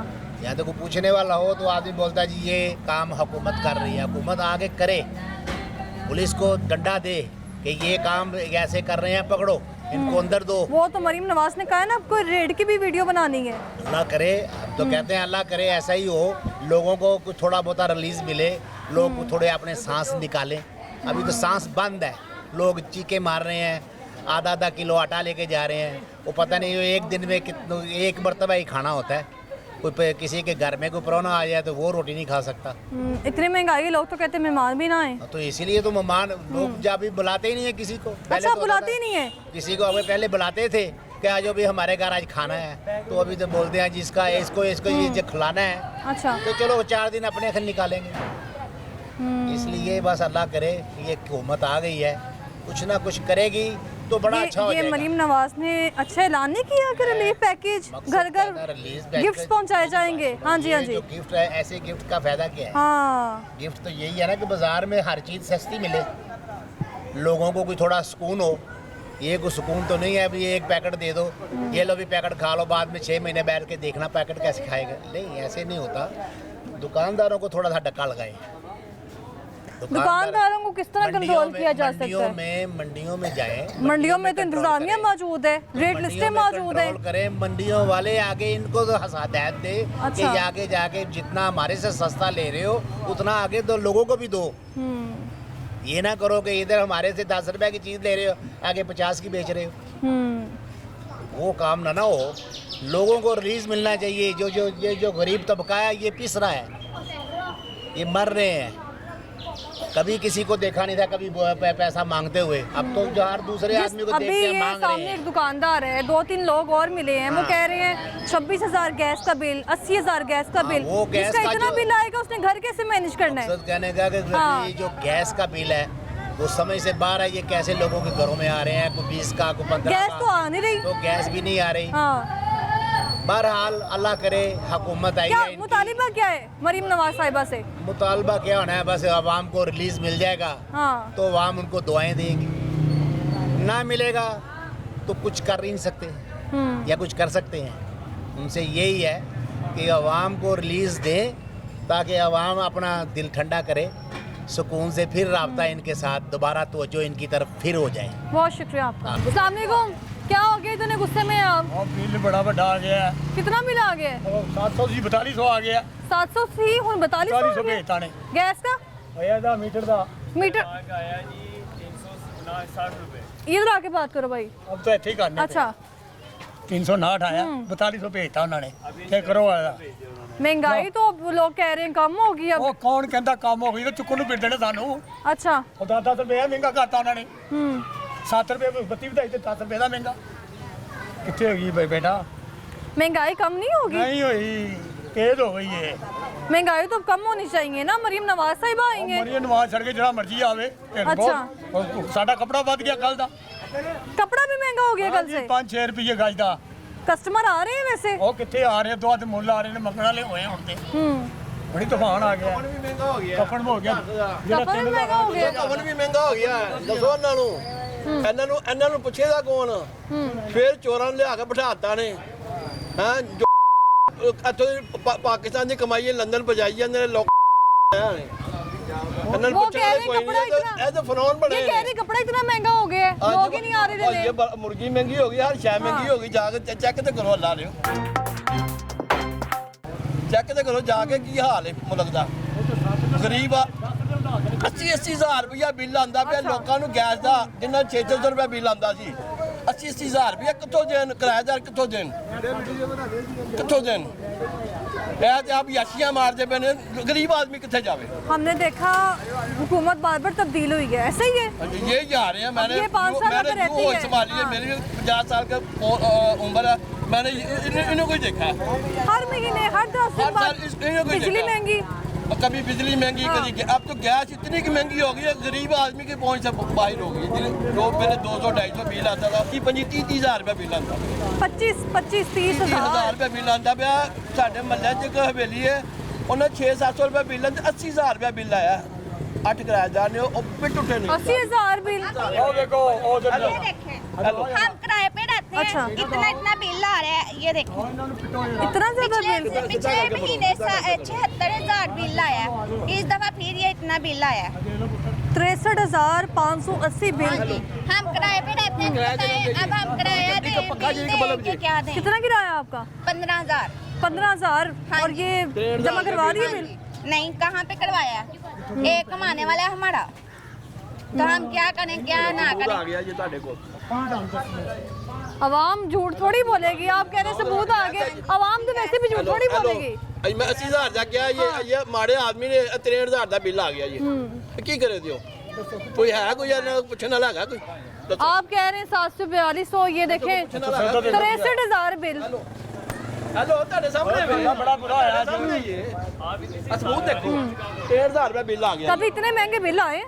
या तो कोई पूछने वाला हो तो आदमी बोलता है जी ये काम हुकूमत कर रही है, हुकूमत आगे करे, पुलिस को डंडा दे कि ये काम ऐसे कर रहे हैं, पकड़ो इनको, अंदर दो। वो तो मरीम नवाज ने कहा है ना, आपको रेड की भी वीडियो बनानी है। अल्लाह करे, हम तो कहते हैं अल्लाह करे ऐसा ही हो, लोगों को कुछ थोड़ा बहुत रिलीज मिले, लोग थोड़े अपने सांस निकालें। अभी तो सांस बंद है, लोग चीखे मार रहे हैं, आधा किलो आटा लेके जा रहे हैं, वो पता नहीं एक दिन में कितना, एक मरतबा ही खाना होता है, किसी के घर में कोई परौना आ जाए तो वो रोटी नहीं खा सकता। इतनी महंगाई है, लोग तो कहते हैं मेहमान भी ना आए। तो इसीलिए तो मेहमान लोग जब भी बुलाते ही नहीं है किसी को। पहले अच्छा, तो बुलाते ही नहीं है। किसी को अभी पहले बुलाते थे कि आज भी हमारे घर आज खाना है, तो अभी तो बोलते हैं जिसका इसको ये जो खिलाना है। अच्छा, तो चलो 4 दिन अपने घर निकालेंगे। इसलिए बस अल्लाह करे, ये हुकूमत आ गई है, कुछ ना कुछ करेगी तो बड़ा अच्छा हो ये जाएगा। मरीम नवाज ने अच्छा ऐलान नहीं किया कि रिलीफ पैकेज घर घर गिफ्ट्स पहुंचाए जाएंगे। हाँ जी, हाँ जी। जो गिफ्ट है, ऐसे गिफ्ट का फायदा क्या है? हाँ, गिफ्ट तो यही है ना कि बाजार में हर चीज़ सस्ती मिले, लोगों को कोई थोड़ा सुकून हो। ये कोई सुकून तो नहीं है अभी एक पैकेट दे दो, ये लो भी पैकेट खा लो, बाद में 6 महीने बैठ के देखना पैकेट कैसे खाएगा। नहीं, ऐसे नहीं होता। दुकानदारों को थोड़ा सा धक्का लगाए। दुकानदारों को किस तरह कंट्रोल किया जा सकता है? मंडियों में जाए, मंडियों में तो इंतजामिया मौजूद है, रेट लिस्टें मौजूद है। करें मंडियों वाले आगे इनको तो हदायत दे कि आगे जाके जितना हमारे से सस्ता ले रहे हो उतना आगे तो लोगों को भी दो। ये ना करो कि इधर हमारे से 10 रुपए की चीज ले रहे हो, आगे 50 की बेच रहे हो। वो काम ना हो। लोगों को रिलीज मिलना चाहिए। जो गरीब तबका है ये पिस रहा है, ये मर रहे हैं। कभी किसी को देखा नहीं था कभी पैसा मांगते हुए, अब तो हर दूसरे आदमी को देखते हैं मांग रहे सामने हैं। एक दुकानदार है, 2-3 लोग और मिले हैं, वो कह रहे हैं 26,000 गैस का बिल, 80,000 गैस का बिल। वो गैस जिसका का इतना जो- बिल आएगा उसने घर कैसे मैनेज करना है? कहने का कि ये जो गैस का बिल है वो समझ से बाहर है। ये कैसे लोगों के घरों में आ रहे हैं, कोई 20 का, कोई 15 गैस का, तो आ नहीं रही। तो गैस भी नहीं आ रही। हाँ, बहरहाल अल्लाह करे हुकूमत आई क्या है इनकी। मुतालिबा क्या है मरीम नवाज साहिबा से? मुतालबा क्या होना है, बस आवाम को रिलीज मिल जाएगा हाँ, तो आवाम उनको दुआएं देंगी। ना मिलेगा तो कुछ कर नहीं सकते या कुछ कर सकते हैं। उनसे यही है कि आवाम को रिलीज दें ताकि आवाम अपना दिल ठंडा करे, सुकून से फिर राब्ता इनके साथ दोबारा तवज्जो इनकी तरफ फिर हो जाए। बहुत शुक्रिया आपका। अस्सलाम वालेकुम। क्या हो गया इतने गुस्से में आप? बिल बड़ा बड़ा आ गया है। कितना बिल आ गया है? 700 से 4200 आ गया। 700 से ਹੁਣ 4200 भेजता ने। गैस का भैया दा मीटर दा मीटर आया जी 360 रुपए। इधर आके बात करो भाई। अब तो ਇੱਥੇ ਹੀ करने। अच्छा, 359 आया, 4200 भेजता ਉਹਨਾਂ ਨੇ। ਕੀ ਕਰੋ ਆਇਆ? महंगाई तो अब लोग कह रहे हैं कम होगी अब। ਉਹ ਕੌਣ ਕਹਿੰਦਾ ਕੰਮ ਹੋ ਗਈ ਤੇ ਚੁੱਕਣ ਨੂੰ ਫਿਰਦੇ ਨੇ ਸਾਨੂੰ। अच्छा, ਉਹ 10 ਰੁਪਏ ਮਹਿੰਗਾ ਕਰਤਾ ਉਹਨਾਂ ਨੇ। 7 ਰੁਪਏ ਬੱਤੀ ਵਧਾਈ ਤੇ 10 ਰੁਪਏ ਦਾ ਮਹਿੰਗਾ। ਕਿੱਥੇ ਹੋ ਗਈ ਬੇਟਾ? महंगाई कम नहीं होगी? ਨਹੀਂ ਹੋਈ, ਤੇਜ਼ ਹੋ ਗਈ ਏ। महंगाई तो कम होनी चाहिए ना। मरीम नवाज साहिबा आएंगे। ਮਰੀਏ ਨਵਾਜ਼ ਛੱਡ ਕੇ ਜਿਹੜਾ ਮਰਜ਼ੀ ਆਵੇ। ਅੱਛਾ। ਸਾਡਾ ਕੱਪੜਾ ਵੱਧ ਗਿਆ ਕੱਲ ਦਾ। कपड़ा भी महंगा हो गया कल से। 5-6 ਰੁਪਏ ਗਜ ਦਾ। कस्टमर आ रहे हैं वैसे? ਉਹ ਕਿੱਥੇ ਆ ਰਹੇ, ਦੁਆਤ ਮੁੱਲ ਆ ਰਹੇ ਨੇ, ਮੰਗਣ ਵਾਲੇ ਹੋਏ ਹੁਣ ਤੇ। ਬੜੀ ਤੂਫਾਨ ਆ ਗਿਆ। ਕਫਨ ਹੋ ਗਿਆ। कपड़ा भी महंगा हो गया। ਕਵਨ ਵੀ ਮਹਿੰਗਾ ਹੋ ਗਿਆ। ਦੱਸੋ ਇਹਨਾਂ ਨੂੰ ਪੁੱਛੇਗਾ ਕੌਣ? ਫਿਰ ਚੋਰਾਂ ਨੂੰ ਲਿਆ ਕੇ ਬਿਠਾਤਾ ਨੇ। ਹਾਂ, ਜੋ ਇੱਥੋਂ ਪਾਕਿਸਤਾਨ ਦੀ ਕਮਾਈ ਲੰਡਨ ਪਜਾਈ ਜਾਂਦੇ ਨੇ ਲੋਕ। ਇਹਨਾਂ ਨੂੰ वो ਪੁੱਛਣ कह ਵਾਲੇ रहे ਕੋਈ हैं कपड़ा ਨਹੀਂ। इतना, ਇਹ ਤਾਂ ਫਨੌਨ ਬਣੇ ये कह रहे कपड़ा इतना महंगा हो गया है, लोग ही नहीं आ रहे ये लेने। मुर्गी महंगी हो गई, हर शय महंगी हो गई। जाके चेक तो करो, ला लियो चेक तो करो जाके की हाल है मुल्क का। गरीब 80-80 हज़ार रुपया बिल आंदा पिया लोगों को गैस का, जिन्ना 600 रुपया बिल आंदा सी। 80-80 हज़ार रुपया कितों देन, किराएदार कितों देन, कितों देन? आप याशियां मारते पे ने, गरीब आदमी कितने जावे? हमने देखा हुकूमत बार बार तब्दील हुई है, ऐसा ही है। ये जा रहे हैं। मैंने ये 5 साल मैंने में रहती होश है। संभाली है। मेरी 50 साल का उम्र है। मैंने इन्हें कोई देखा है। हर महीने हर 10 दिन हर बाद साल इन्हें कोई बिजली देखा। महंगी। और कभी बिजली महंगी, कभी अब तो गैस इतनी की महंगी हो गई है, गरीब आदमी की पहुंच से बाहर हो गई है। लोग पहले 200-250 बिल आता था, 25-30 हज़ार रुपया बिल आता। 25-30 हज़ार हज़ार रुपया बिल आता पाया। साढ़े महल्ले च एक हवेली है, उन्हें 600-700 रुपया बिल आते, 80 हज़ार रुपया बिल आया। 8 किराएदार ने वो पिट उठे नहीं। 80 हज़ार बिल। ਉਹ ਦੇਖੋ ਉਹ हेलो हेलो हम किराए पे रहते हैं। अच्छा। इतना बिल आ रहा है, ये देखो। इतना ज्यादा बिल? पिछले महीने 76,000 बिल आया, इस दफा फिर ये इतना बिल आया। 63,580 बिल। हम किराए पे रहते हैं, बताएं अब हम किराया दें क्या दें? कितना किराया आपका? 15,000। 15,000। हाँ और ये जमा करवा रही है बिल? नहीं, कहाँ पे करवाया? एक कमाने वाला है हमारा, तो हम क्या करें क्या ना करें। आ गया जी ਤੁਹਾਡੇ ਕੋਲ। अवाम झूठ थोड़ी बोलेगी, आप कह रहे हैं सबूत आ गए, अवाम तो वैसे भी झूठ थोड़ी बोलेगी। अज मैं 80,000 का गया, ये माड़े आदमी ने 63,000 का बिल आ गया ये की करे दियो, कोई है कोई पूछने वाला है कोई? आप कह रहे हैं 742, ये देखें 63,000 बिल। हेलो तेरे सामने बड़ा बुरा आया सबूत देखो, 63,000 रुपया बिल आ गया। कभी इतने महंगे बिल आए?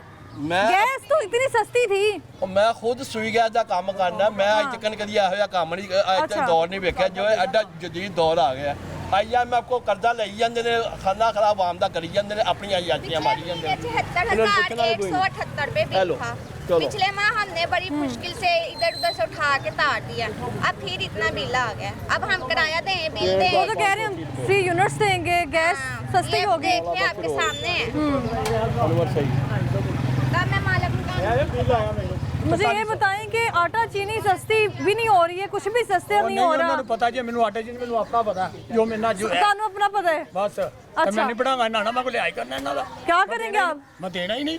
मैं गैस तो इतनी सस्ती थी। मैं खुद सुई गैस का काम करना, मैं अज तक कभी ਇਹੋ ਜਿਹਾ ਕੰਮ ਨਹੀਂ ਅੱਜ ਤੱਕ ਦੌਰ ਨਹੀਂ ਵੇਖਿਆ ਜੋ ਐਡਾ ਜਦੀਦ ਦੌਰ ਆ ਗਿਆ। ਆਈਆ ਮੈਂ ਆਪਕੋ ਕਰਜ਼ਾ ਲਈ ਜਾਂਦੇ ਨੇ, ਖਾਨਾ ਖਰਾਬ ਆਮ ਦਾ ਕਰੀ ਜਾਂਦੇ ਨੇ, ਆਪਣੀਆਂ ਆਜ਼ਾਦੀਆਂ ਮਾਰੀ ਜਾਂਦੇ ਨੇ। 76,178 रुपए बिल था। पिछले माह हमने बड़ी मुश्किल से इधर उधर से उठा के तार दिया, अब फिर इतना बिल आ गया। अब हम किराया दें बिल दें, वो तो कह रहे हैं हम 3 यूनिट्स देंगे, गैस सस्ती होगी। देखिए आपके सामने है। मैं मालक मुझे ये बताएं कि आटा चीनी सस्ती भी नहीं हो रही है, कुछ भी सस्ते नहीं हो रहा। पता जी मैंने आटे चीनी मैंने आपका पता जो मेरा जो है ਤੁਹਾਨੂੰ अपना पता है। बस मैं नहीं पढ़ाऊंगा ना मैं को लिहाई करना इन्हों का। क्या करेंगे आप? मैं देना ही नहीं,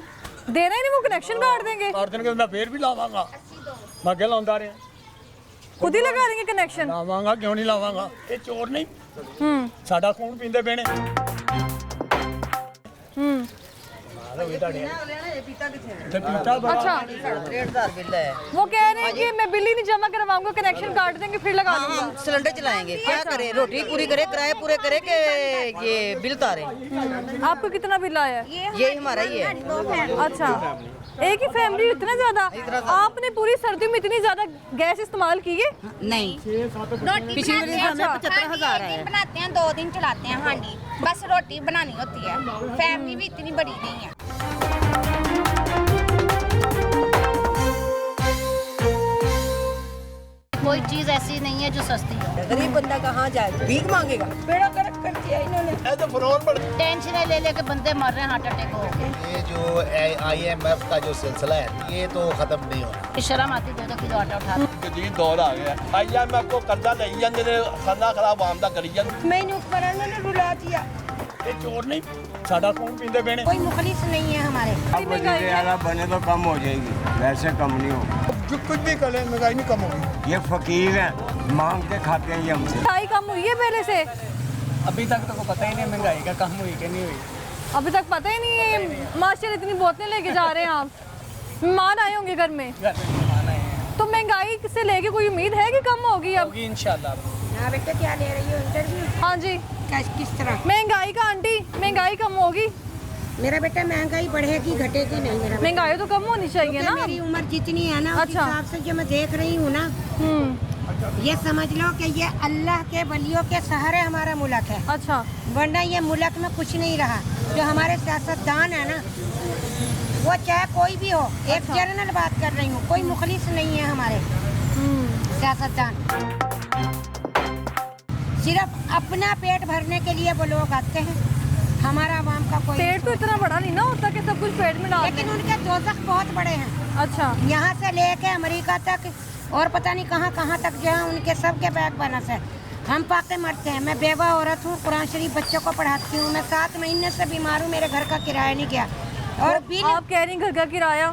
देना ही नहीं, वो कनेक्शन काट देंगे। काट देंगे मैं फिर भी लावांगा, मैं अगे लाता रहा, खुद ही लगा देंगे कनेक्शन। लावांगा क्यों नहीं लावांगा, ये चोर नहीं साडा खून पींदे पेने। अच्छा, वो कह रहे हैं कि मैं बिल ही नहीं जमा करवाऊंगा, कनेक्शन काट देंगे फिर लगा दूंगा। हम सिलेंडर चलाएंगे, क्या करें, रोटी पूरी करे, किराए पूरे करे के ये बिल तारे। आपको कितना बिल आया है? ये हमारा ही है। अच्छा, एक ही फैमिली इतना ज्यादा? आपने पूरी सर्दी में इतनी ज्यादा गैस इस्तेमाल की है? नहीं, रोटी पिछले बनाते दिन हैं, हमें 75,000 एक है। दिन बनाते हैं, 2 दिन चलाते हैं हांडी, बस रोटी बनानी होती है। फैमिली भी इतनी बड़ी नहीं है। कोई चीज़ ऐसी नहीं है जो सस्ती हो। गरीब बंदा कहाँ जाएगा, भीख मांगेगा। बेड़ा गर्क कर दिया इन्होंने। टेंशन ले लेके बंदे मर रहे हैं हार्ट अटैक हो। ये जो IMF का जो सिलसिला है ये तो ख़त्म नहीं हो रहा। शर्म आती 2-2 किलो आटा उठा। जदीद दौर आ गया। आईया मैं आपको कर्जा ਲਈ ਜਾਂਦੇ ਨੇ, ਖਾਨਾ ਖਰਾਬ ਆਮ ਦਾ ਕਰੀ ਜਾਂਦੇ। मैंने ऊपर ने रुला दिया। ये चोर नहीं साडा खून पींदे पेने। कोई मुखलिस नहीं है हमारे। अब वजीरे आला बने तो कम हो जाएगी, वैसे कम नहीं होगी। जो कुछ भी करे महंगाई नहीं कम होगी। ये फकीर हैं, मांग के खाते हैं ये हमसे। महंगाई कम हुई है पहले से? अभी तक तो पता ही नहीं महंगाई का कम हुई कि नहीं हुई। अभी तक पता ही नहीं है। माशाल्लाह इतनी बोतलें लेके जा रहे हैं आप, मेहमान आए होंगे घर में। तो महंगाई से लेके कोई उम्मीद है कि कम होगी अब? हाँ बेटा, क्या ले रही हो इंटरव्यू? हाँ जी। किस तरह? महंगाई का आंटी, महंगाई कम होगी? मेरा बेटा महंगाई बढ़ेगी घटेगी नहीं। मेरा महंगाई तो कम होनी चाहिए ना। मेरी उम्र जितनी है ना उस अच्छा। हिसाब से जो मैं देख रही हूँ ना, ये समझ लो कि ये अल्लाह के वलियों के सहारे हमारा मुल्क है। अच्छा, वरना ये मुल्क में कुछ नहीं रहा। जो हमारे सियासतदान है ना, वो चाहे कोई भी हो, एक जनरल बात कर रही हूँ, कोई मुखलिस नहीं है हमारे सियासतदान। सिर्फ अपना पेट भरने के लिए वो लोग आते हैं, हमारा आवाम का कोई पेट तो इतना बड़ा नहीं ना होता कि सब कुछ पेट में डाल लेकिन उनके दोज़ख बहुत बड़े हैं। अच्छा, यहाँ से लेके अमेरिका तक और पता नहीं कहाँ कहाँ तक जो है उनके सबके बैग बनस है। हम पाके मरते हैं। मैं बेवा औरत हूँ, कुरान शरीफ बच्चों को पढ़ाती हूँ। मैं 7 महीने से बीमार हूँ, मेरे घर का किराया नहीं गया। और बिल आप कह रही घर का किराया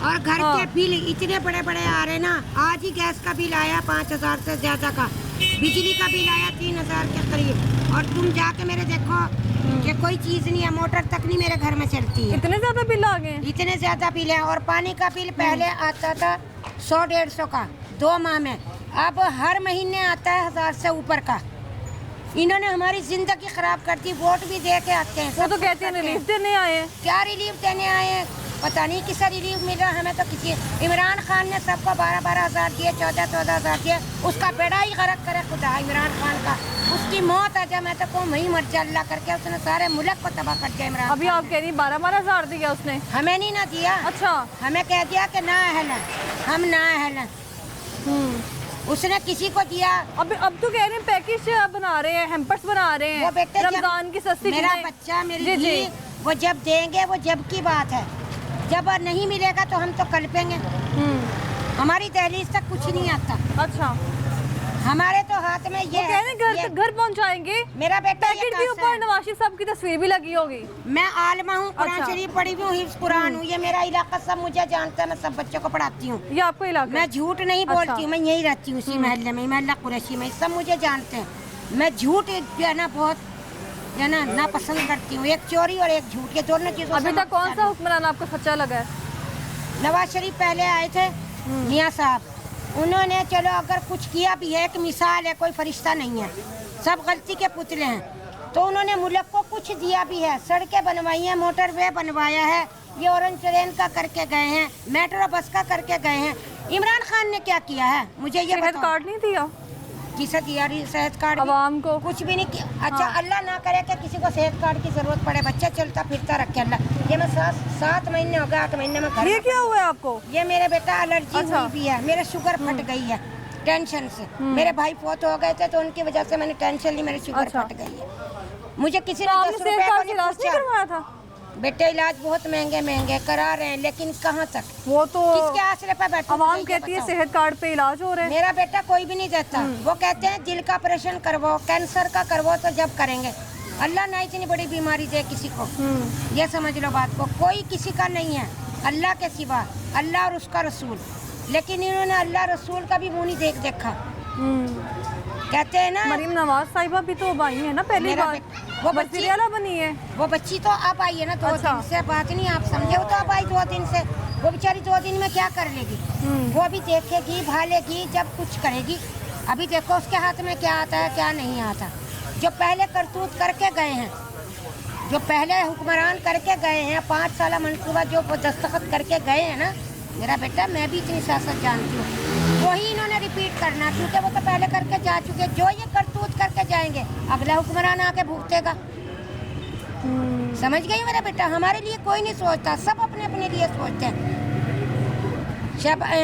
और घर के बिल इतने बड़े बड़े आ रहे ना। आज ही गैस का बिल आया 5,000 से ज़्यादा का, बिजली का बिल आया 3,000 के करीब। और तुम जाके मेरे देखो कि कोई चीज़ नहीं है, मोटर तक नहीं मेरे घर में चलती है। इतने ज्यादा बिल आ गए? इतने ज़्यादा बिल है। और पानी का बिल पहले आता था 100-150 का 2 माह में, अब हर महीने आता है 1000 से ऊपर का। इन्होंने हमारी जिंदगी खराब कर दी। वोट भी दे के आते हैं। वो तो कहते हैं रिलीफ देने आए हैं। क्या रिलीफ देने आए हैं, पता नहीं किसका रिलीफ मिल रहा हमें तो। किसी इमरान खान ने सबको 12-12 हज़ार दिए, 14-14 हज़ार दिए। उसका बेड़ा ही गरक करे खुदा इमरान खान का। उसकी मौत आ जाए, मैं तो कहूँ वहीं मर जाए अल्लाह करके। उसने सारे मुल्क को तबाह कर दिया इमरान। अभी आप कह रही 12-12 हज़ार दिया उसने? हमें नहीं ना दिया। अच्छा, हमें कह दिया कि ना अहल है, हम ना अहल हैं। उसने किसी को दिया। अब तो कह रहे हैं पैकेज बना रहे हैं, हैम्पर्स बना रहे हैं। वो बेटे रमजान की सस्ती मेरा चीज़ें। बच्चा मेरी जी, जी। जी, वो जब देंगे वो जब की बात है। जब नहीं मिलेगा तो हम तो कल्पेंगे। हमारी दहलीज तक कुछ नहीं आता। अच्छा, हमारे तो हाथ में ये कह रहे घर घर पहुंचाएंगे। मेरा बेटा ये पैकेट के कैसा ऊपर है? नवाज शरीफ साहब की तस्वीर भी लगी होगी। मैं आलमा हूँ, कुरान अच्छा। शरीफ पढ़ी हुई हूँ, हिफ्ज कुरान हूँ। ये मेरा इलाका सब मुझे जानता है, मैं सब बच्चों को पढ़ाती हूँ। ये आपको इलाका? मैं झूठ नहीं अच्छा। बोलती हूँ, मैं यही रहती हूँ इसी महल्ले में, महल्ला कुरैशी में, सब मुझे जानते हैं। मैं झूठ जो है ना बहुत जो है ना नापसंद करती हूँ। एक चोरी और एक झूठ, ये दोनों चीज़ों से अभी तक कौन सा हुक्मरान आपको सच्चा लगा है? नवाज शरीफ पहले आए थे, मियाँ साहब, उन्होंने चलो अगर कुछ किया भी है, एक मिसाल है, कोई फरिश्ता नहीं है, सब गलती के पुतले हैं। तो उन्होंने मुल्क को कुछ दिया भी है, सड़कें बनवाई हैं, मोटरवे बनवाया है, ये ऑरेंज ट्रेन का करके गए हैं, मेट्रो बस का करके गए हैं। इमरान खान ने क्या किया है मुझे ये सेहत कार्ड नहीं दिया? किसे दिया सेहत कार्ड? आवाम को कुछ भी नहीं किया। अच्छा, अल्लाह ना करे कि किसी को सेहत कार्ड की जरूरत पड़े, बच्चा चलता फिरता रखे अल्लाह। ये मैं 7 महीने हो गए, 8 महीने में घर। ये क्या हुआ है आपको? ये मेरे बेटा एलर्जी अच्छा। हुई भी है, मेरे शुगर फट गई है टेंशन से। मेरे भाई फोत हो गए थे तो उनकी वजह से मैंने टेंशन ली, मेरी शुगर अच्छा। फट गई है। मुझे किसी तो ने आपने 10 सेहत रुपए कार्ड को से नहीं इलाज नहीं पूछा। करवाया था? बेटे इलाज बहुत महंगे महंगे करा रहे हैं, लेकिन कहाँ तक? वो तो किसके आसरे पर बैठे? आवाम कहती है सेहत कार्ड पे इलाज हो रहा है। मेरा बेटा कोई भी नहीं देता। वो कहते हैं दिल का ऑपरेशन करवाओ, कैंसर का करवाओ, तो जब करेंगे। अल्लाह ना इतनी बड़ी बीमारी दे किसी को, ये समझ लो बात को। कोई किसी का नहीं है अल्लाह के सिवा, अल्लाह और उसका रसूल। लेकिन इन्होंने अल्लाह रसूल का भी मुँह नहीं देखा। कहते हैं ना, मरीम नवाज साहिबा भी तो अब आई है ना पहली मेरा बार, वो वज़ीर आला बनी है। वो बच्ची तो अब आई है ना 2 अच्छा। दिन से, बात नहीं आप समझे, वो तो अब आई 2 दिन से। वो बेचारी 2 दिन में क्या कर लेगी? वो अभी देखेगी, भालेगी, जब कुछ करेगी। अभी देखो उसके हाथ में क्या आता है, क्या नहीं आता। जो पहले करतूत करके गए हैं, जो पहले हुक्मरान करके गए हैं, 5 साल मनसूबा जो वो दस्तखत करके गए हैं ना, मेरा बेटा मैं भी इतनी सियासत जानती हूँ, वही इन्होंने रिपीट करना, क्योंकि वो तो पहले करके जा चुके। जो ये करतूत करके जाएंगे, अगला हुक्मरान आके भुगतेगा। समझ गई मेरा बेटा? हमारे लिए कोई नहीं सोचता, सब अपने अपने लिए सोचते हैं।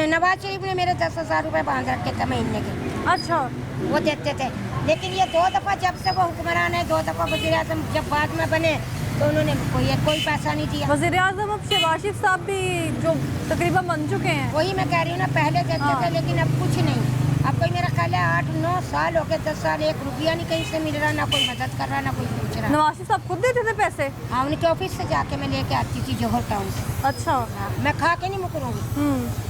नवाज शरीफ ने मेरे 10,000 रुपये बांध रखे थे महीने के। अच्छा, वो देते थे, लेकिन ये 2 दफ़ा जब से वो हुक्मरान है, 2 दफ़ा वज़ीर आज़म जब बाद में बने, तो उन्होंने कोई पैसा नहीं दिया। वज़ीर आज़म अब शहबाज शरीफ साहब भी जो तकरीबन बन चुके हैं। वही मैं कह रही हूँ ना, पहले देते थे, लेकिन अब कुछ नहीं। अब कोई मेरा ख्याल है 8-9 साल हो गए, 10 साल, 1 रुपया नहीं कहीं से मिल रहा, ना कोई मदद कर रहा, ना कोई पूछ रहा। नवाज शरीफ साहब खुद देते थे पैसे? हाँ, उनके ऑफिस से जाके मैं लेके आती थी जोहर टाउन से। अच्छा। हाँ, मैं खा के नहीं मुकरूंगी।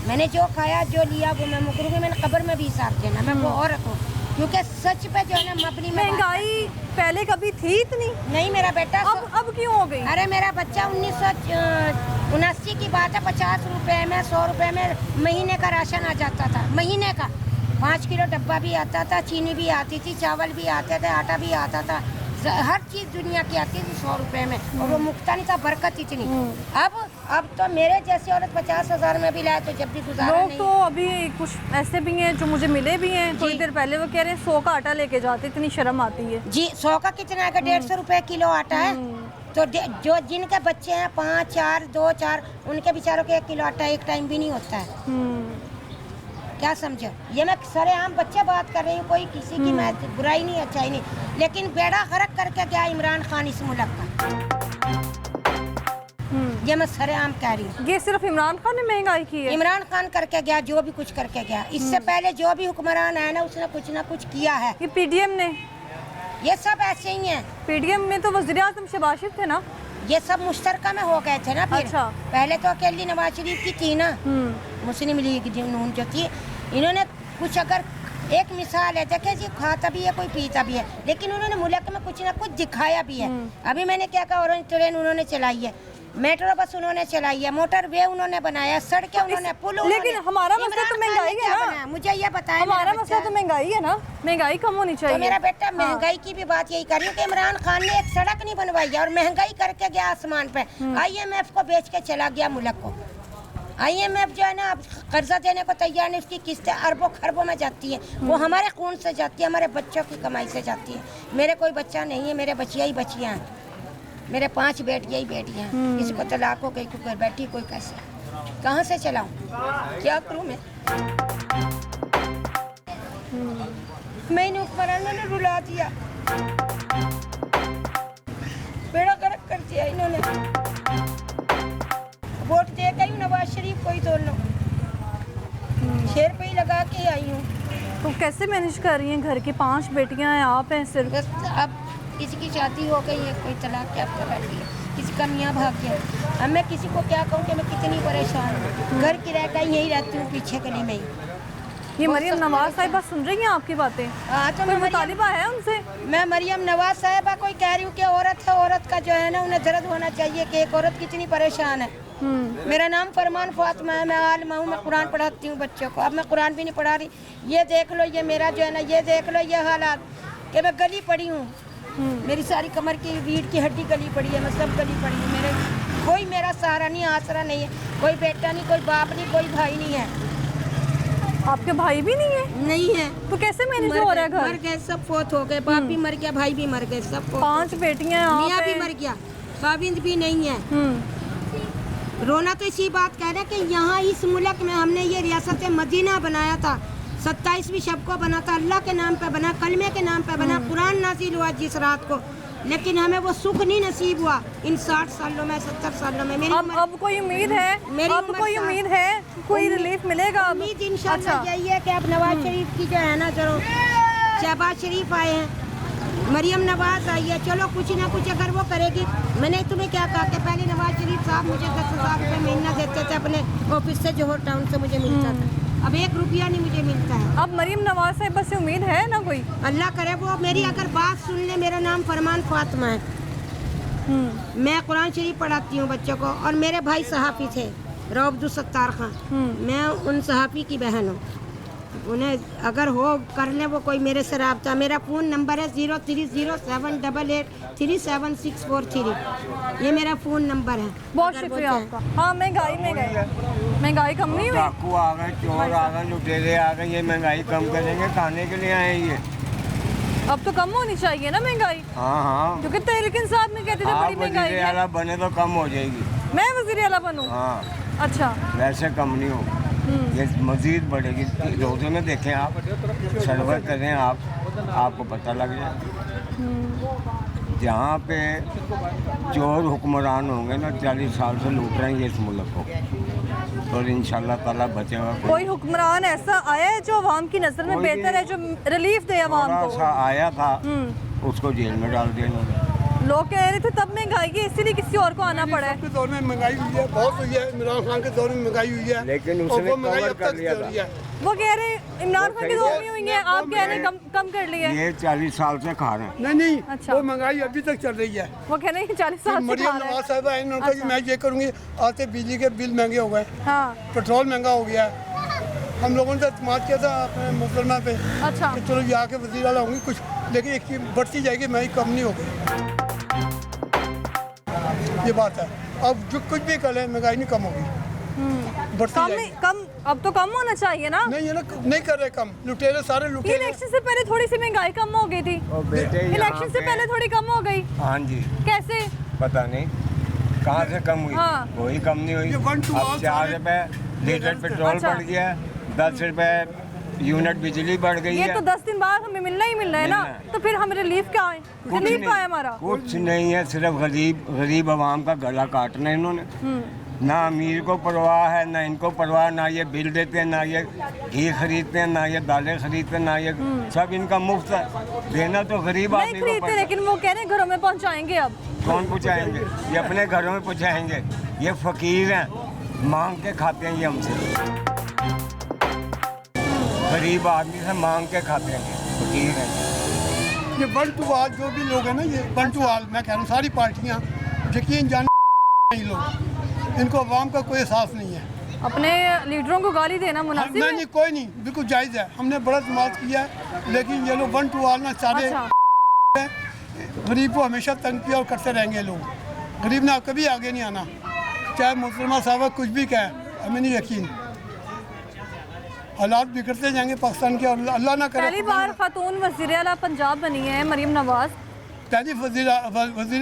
मैंने जो खाया जो लिया वो मैं मुकरूंगी। मैंने कब्र में भी हिसाब देना, मैं वो औरत हूँ, क्योंकि सच पे जो है ना मबनी में महंगाई पहले कभी थी इतनी नहीं मेरा बेटा। अब क्यों हो गई? अरे मेरा बच्चा 1979 की बात है, 50 रुपए में 100 रुपए में महीने का राशन आ जाता था। महीने का 5 किलो डब्बा भी आता था, चीनी भी आती थी, चावल भी आते थे, आटा भी आता था, हर चीज़ दुनिया की आती थी 100 रुपए में, और वो मुफ्ता नहीं था, बरकत इतनी। अब तो मेरे जैसी औरत 50,000 में भी लाए तो जब भी गुजारा लोग नहीं। तो अभी कुछ ऐसे भी हैं जो मुझे मिले भी हैं थोड़ी देर पहले, वो कह रहे हैं 100 का आटा लेके जाते, इतनी शर्म आती है। जी, 100 का कितना है? 150 रुपए किलो आटा है। तो जो जिनके बच्चे हैं 5, 4, 2, 4, उनके बेचारों के 1 किलो आटा एक टाइम भी नहीं होता है। क्या समझो? ये मैं सरेआम बच्चे बात कर रही हूँ, कोई किसी की मैं बुराई नहीं, अच्छाई नहीं, लेकिन बेड़ा गर्क करके गया इमरान खान इस मुल्क का। ये मैं सरेआम कह रही हूँ। ये सिर्फ इमरान खान ने महंगाई की है? इमरान खान करके गया, जो भी कुछ करके गया। इससे पहले जो भी हुक्मरान आया ना, उसने कुछ ना कुछ किया है। ये पीडीएम ने? ये सब ऐसे ही हैं। पीडीएम में तो वज़ीर आज़म शहबाज शरीफ थे ना? ये सब मुश्तरका में हो गए थे ना फिर। अच्छा। पहले तो अकेली नवाज शरीफ की थी ना, मुस्लिम लीग नून जो थी। इन्होंने कुछ, अगर एक मिसाल है, देखे जी, खाता भी है कोई, पीता भी है, लेकिन उन्होंने मुल्क में कुछ ना कुछ दिखाया भी है। अभी मैंने क्या कहा, ऑरेंज ट्रेन उन्होंने चलाई है, मेट्रो बस उन्होंने चलाई है, मोटरवे उन्होंने बनाया, सड़कें उन्होंने, पुल। लेकिन हमारा मसला तो महंगाई है ना। मुझे ये बताया, हमारा मसला तो महंगाई है ना, महंगाई कम होनी चाहिए। तो मेरा बेटा महंगाई की भी बात यही कर रही हूँ कि इमरान खान ने एक सड़क नहीं बनवाई है और महंगाई करके गया आसमान पे। IMF को बेच के चला गया मुल्क को। IMF जो है ना, अब कर्जा देने को तैयार नहीं, उसकी किस्तें अरबों खरबों में जाती है। वो हमारे खून से जाती है, हमारे बच्चों की कमाई से जाती है। मेरे कोई बच्चा नहीं है, मेरे बच्चियाँ ही बच्चियाँ हैं, मेरे 5 बेटियाँ ही बेटियाँ हैं। किसी को तलाक हो गई, कोई बैठी, कोई कैसे, कहाँ से चलाऊँ, क्या करूँ मैं हुक्मरान ने रुला दिया, बेड़ा गर्क कर दिया इन्होंने। वोट दे गई नवाज शरीफ को ही, दोनों शेर पे ही लगा के आई हूँ। तो कैसे मैनेज कर रही हैं? घर की 5 बेटियां हैं, आप हैं सिर्फ। बस अब किसी की शादी हो गई है, कोई तलाक क्या कर बैठी है, किसी का मियाँ भाग गया। अब मैं किसी को क्या कहूँ कि मैं कितनी परेशान हूँ। घर किराए का यहीं रहती हूँ, पीछे गली में ही। ये मरियम नवाज साहिबा सुन रही हैं आपकी बातें? हाँ, तो कोई मैं मुतालिबा है उनसे? मैं मरियम नवाज साहिबा कोई कह रही हूँ कि औरत है, औरत का जो है ना उन्हें दर्द होना चाहिए कि एक औरत कितनी परेशान है। मेरा नाम फरमान फातिमा है, मैं आलिमा हूँ, मैं कुरान पढ़ाती हूँ बच्चों को। अब मैं कुरान भी नहीं पढ़ा रही। ये देख लो, ये मेरा जो है ना, ये देख लो ये हालात कि मैं गली पड़ी हूँ। मेरी सारी कमर की रीढ़ की हड्डी गली पड़ी है, मैं सब गली पड़ी हूँ। मेरे कोई मेरा सहारा नहीं, आसरा नहीं है, कोई बेटा नहीं, कोई बाप नहीं, कोई भाई नहीं है। आपके भाई भी नहीं है? नहीं है। तो कैसे मैनेज हो रहा है घर? मर गए, सब फोत हो गए, बाप भी मर गया, भाई भी मर गए, सब 5 बेटियां हैं, मियाँ भी मर गया, खाविंद भी नहीं है। रोना तो इसी बात कह रहे हैं कि यहाँ इस मुल्क में हमने ये रियासत मदीना बनाया था, 27वीं शब को बना था, अल्लाह के नाम पे बना, कलमे के नाम पे बना, कुरान नाजिल हुआ जिस रात को, लेकिन हमें वो सुख नहीं नसीब हुआ इन 60 सालों में, 70 सालों में। मेरी अब कोई उम्मीद है? अब कोई उम्मीद है? कोई रिलीफ मिलेगा? उम्मीद इंशाल्लाह यही है कि अब नवाज शरीफ की जो है ना, चलो शहबाज शरीफ आए हैं, मरियम नवाज आई है, चलो कुछ ना कुछ अगर वो करेगी। मैंने तुम्हें क्या कहा कि पहले नवाज शरीफ साहब मुझे 10,000 रुपये महीना देते थे अपने ऑफिस से, जोहर टाउन से मुझे मिलता था। अब 1 रुपया नहीं मुझे मिलता है। अब मरियम नवाज साहिब बस उम्मीद है ना कोई? अल्लाह करे वो मेरी अगर बात सुन ले। मेरा नाम फरमान फातिमा है, मैं कुरान शरीफ पढ़ाती हूँ बच्चों को, और मेरे भाई सहाफ़ी थे रौबदुल सत्तार खान, मैं उन सहाफ़ी की बहन हूँ। उन्हें अगर हो कर ले वो कोई मेरे से रब्ता। मेरा फ़ोन नंबर है 030788374643। ये मेरा फ़ोन नंबर है। बहुत शुक्रिया आपका। हाँ, महंगाई कम नहीं हुई? डाकू आ गए, चोर आ गए, लुटेरे आ गए, ये महंगाई कम करेंगे? खाने के लिए आए ये। अब तो कम होनी चाहिए ना महंगाई? हाँ, क्योंकि तहरीक इंसाफ में कहते थे बड़ी महंगाई है। आला बने तो कम हो जाएगी। मैं वज़ीर आला बनूं? हाँ। अच्छा, वैसे कम नहीं हो, ये मजीद बढ़ेगी। रोज़े में देखें आप, सर्वे करें आप, आपको पता लग जाए। जहाँ पे चोर हुक्मरान होंगे ना, 40 साल से लूट रहे हैं ये इस मुल्क को, और इंशाल्लाह ताला बचेगा। कोई हुक्मरान ऐसा आया है जो अवाम की नज़र में बेहतर है, जो रिलीफ दे अवाम को? ऐसा आया था, उसको जेल में डाल दिया इन्होंने। लोग कह रहे थे तब महंगाई की, इसीलिए किसी और को आना पड़ा है। के दौर में महंगाई हुई है, बहुत हुई है। इमरान खान के दौर में महंगाई हुई है, लेकिन उसने कवर कर लिया था। वो कह रहे इमरान खान के दौर में हुई है, आप कह रहे हैं कम कर लिया है। ये 40 साल से खा रहे हैं। नहीं, अच्छा। वो महंगाई अभी तक चल रही है। वो कह रहे हैं 40 साल से मरियम खा रहे नवाज हैं। साहिबा है, उन्होंने कहा कि मैं ये करूँगी। आते बिजली के बिल महंगे हो गए, हाँ, पेट्रोल महंगा हो गया है। हम लोगों ने एतमाद किया था अपने मुसलमान पे, अच्छा, कि चलो ये आके वज़ीर आला होंगी कुछ, लेकिन एक बढ़ती जाएगी, महंगाई कम नहीं होगी। ये बात है। अब जो कुछ भी कर ले, महंगाई नहीं कम होगी, बढ़ती जाएगी। कम अब तो कम होना चाहिए ना? नहीं है ना, नहीं कर रहे कम। लुटेरे सारे लुटेरे। इलेक्शन से पहले थोड़ी सी महंगाई कम हो गई थी। इलेक्शन से पहले थोड़ी कम हो गई। हाँ जी, कैसे? पता नहीं कहाँ से कम हुई। हाँ। कोई कम नहीं हुई। अब 4 रुपए लीटर पेट्रोल अच्छा। बढ़ गया, 10 रुपए यूनिट बिजली बढ़ गई ये है। तो 10 दिन बाद हमें मिलना है ना, तो फिर हमें रिलीफ क्या है? रिलीफ क्या है हमारा? कुछ नहीं है, सिर्फ गरीब आवाम का गला काटना है इन्होंने। ना अमीर को परवाह है, ना इनको परवाह, ना ये बिल देते हैं, ना ये घी खरीदते हैं, ना ये दालें खरीदते हैं, ना ये सब इनका मुफ्त है। देना तो गरीब नहीं आदमी को खरीदते, लेकिन वो कह रहे हैं घरों में पहुंचाएंगे। अब कौन पहुँचाएंगे? ये अपने घरों में पहुँचाएंगे। ये फकीर हैं, मांग के खाते हैं ये हमसे। गरीब आदमी से मांग के खाते हैं, फकीर हैं। ये वन टू ऑल जो भी लोग हैं ना, ये वन टू ऑल मैं कह रहा हूँ, सारी पार्टियाँ यकीन जान नहीं, लोग इनको अवाम का कोई एहसास नहीं है। अपने लीडरों को गाली देना मुनासिब है? नहीं, कोई नहीं, बिल्कुल जायज़ है। हमने बड़ा समाज किया है, लेकिन ये लोग वन टू ऑल ना सारे गरीब को हमेशा तंग किया और करते रहेंगे लोग। गरीब ने कभी आगे नहीं आना, चाहे मुसलमान साहब कुछ भी कहे, हमें नहीं यकीन। हालात बिगड़ते जाएंगे पाकिस्तान के, और अल्लाह ना करे। पहली बार खातून वज़ीर आला पंजाब बनी है मरियम नवाज। पहली वज़ीर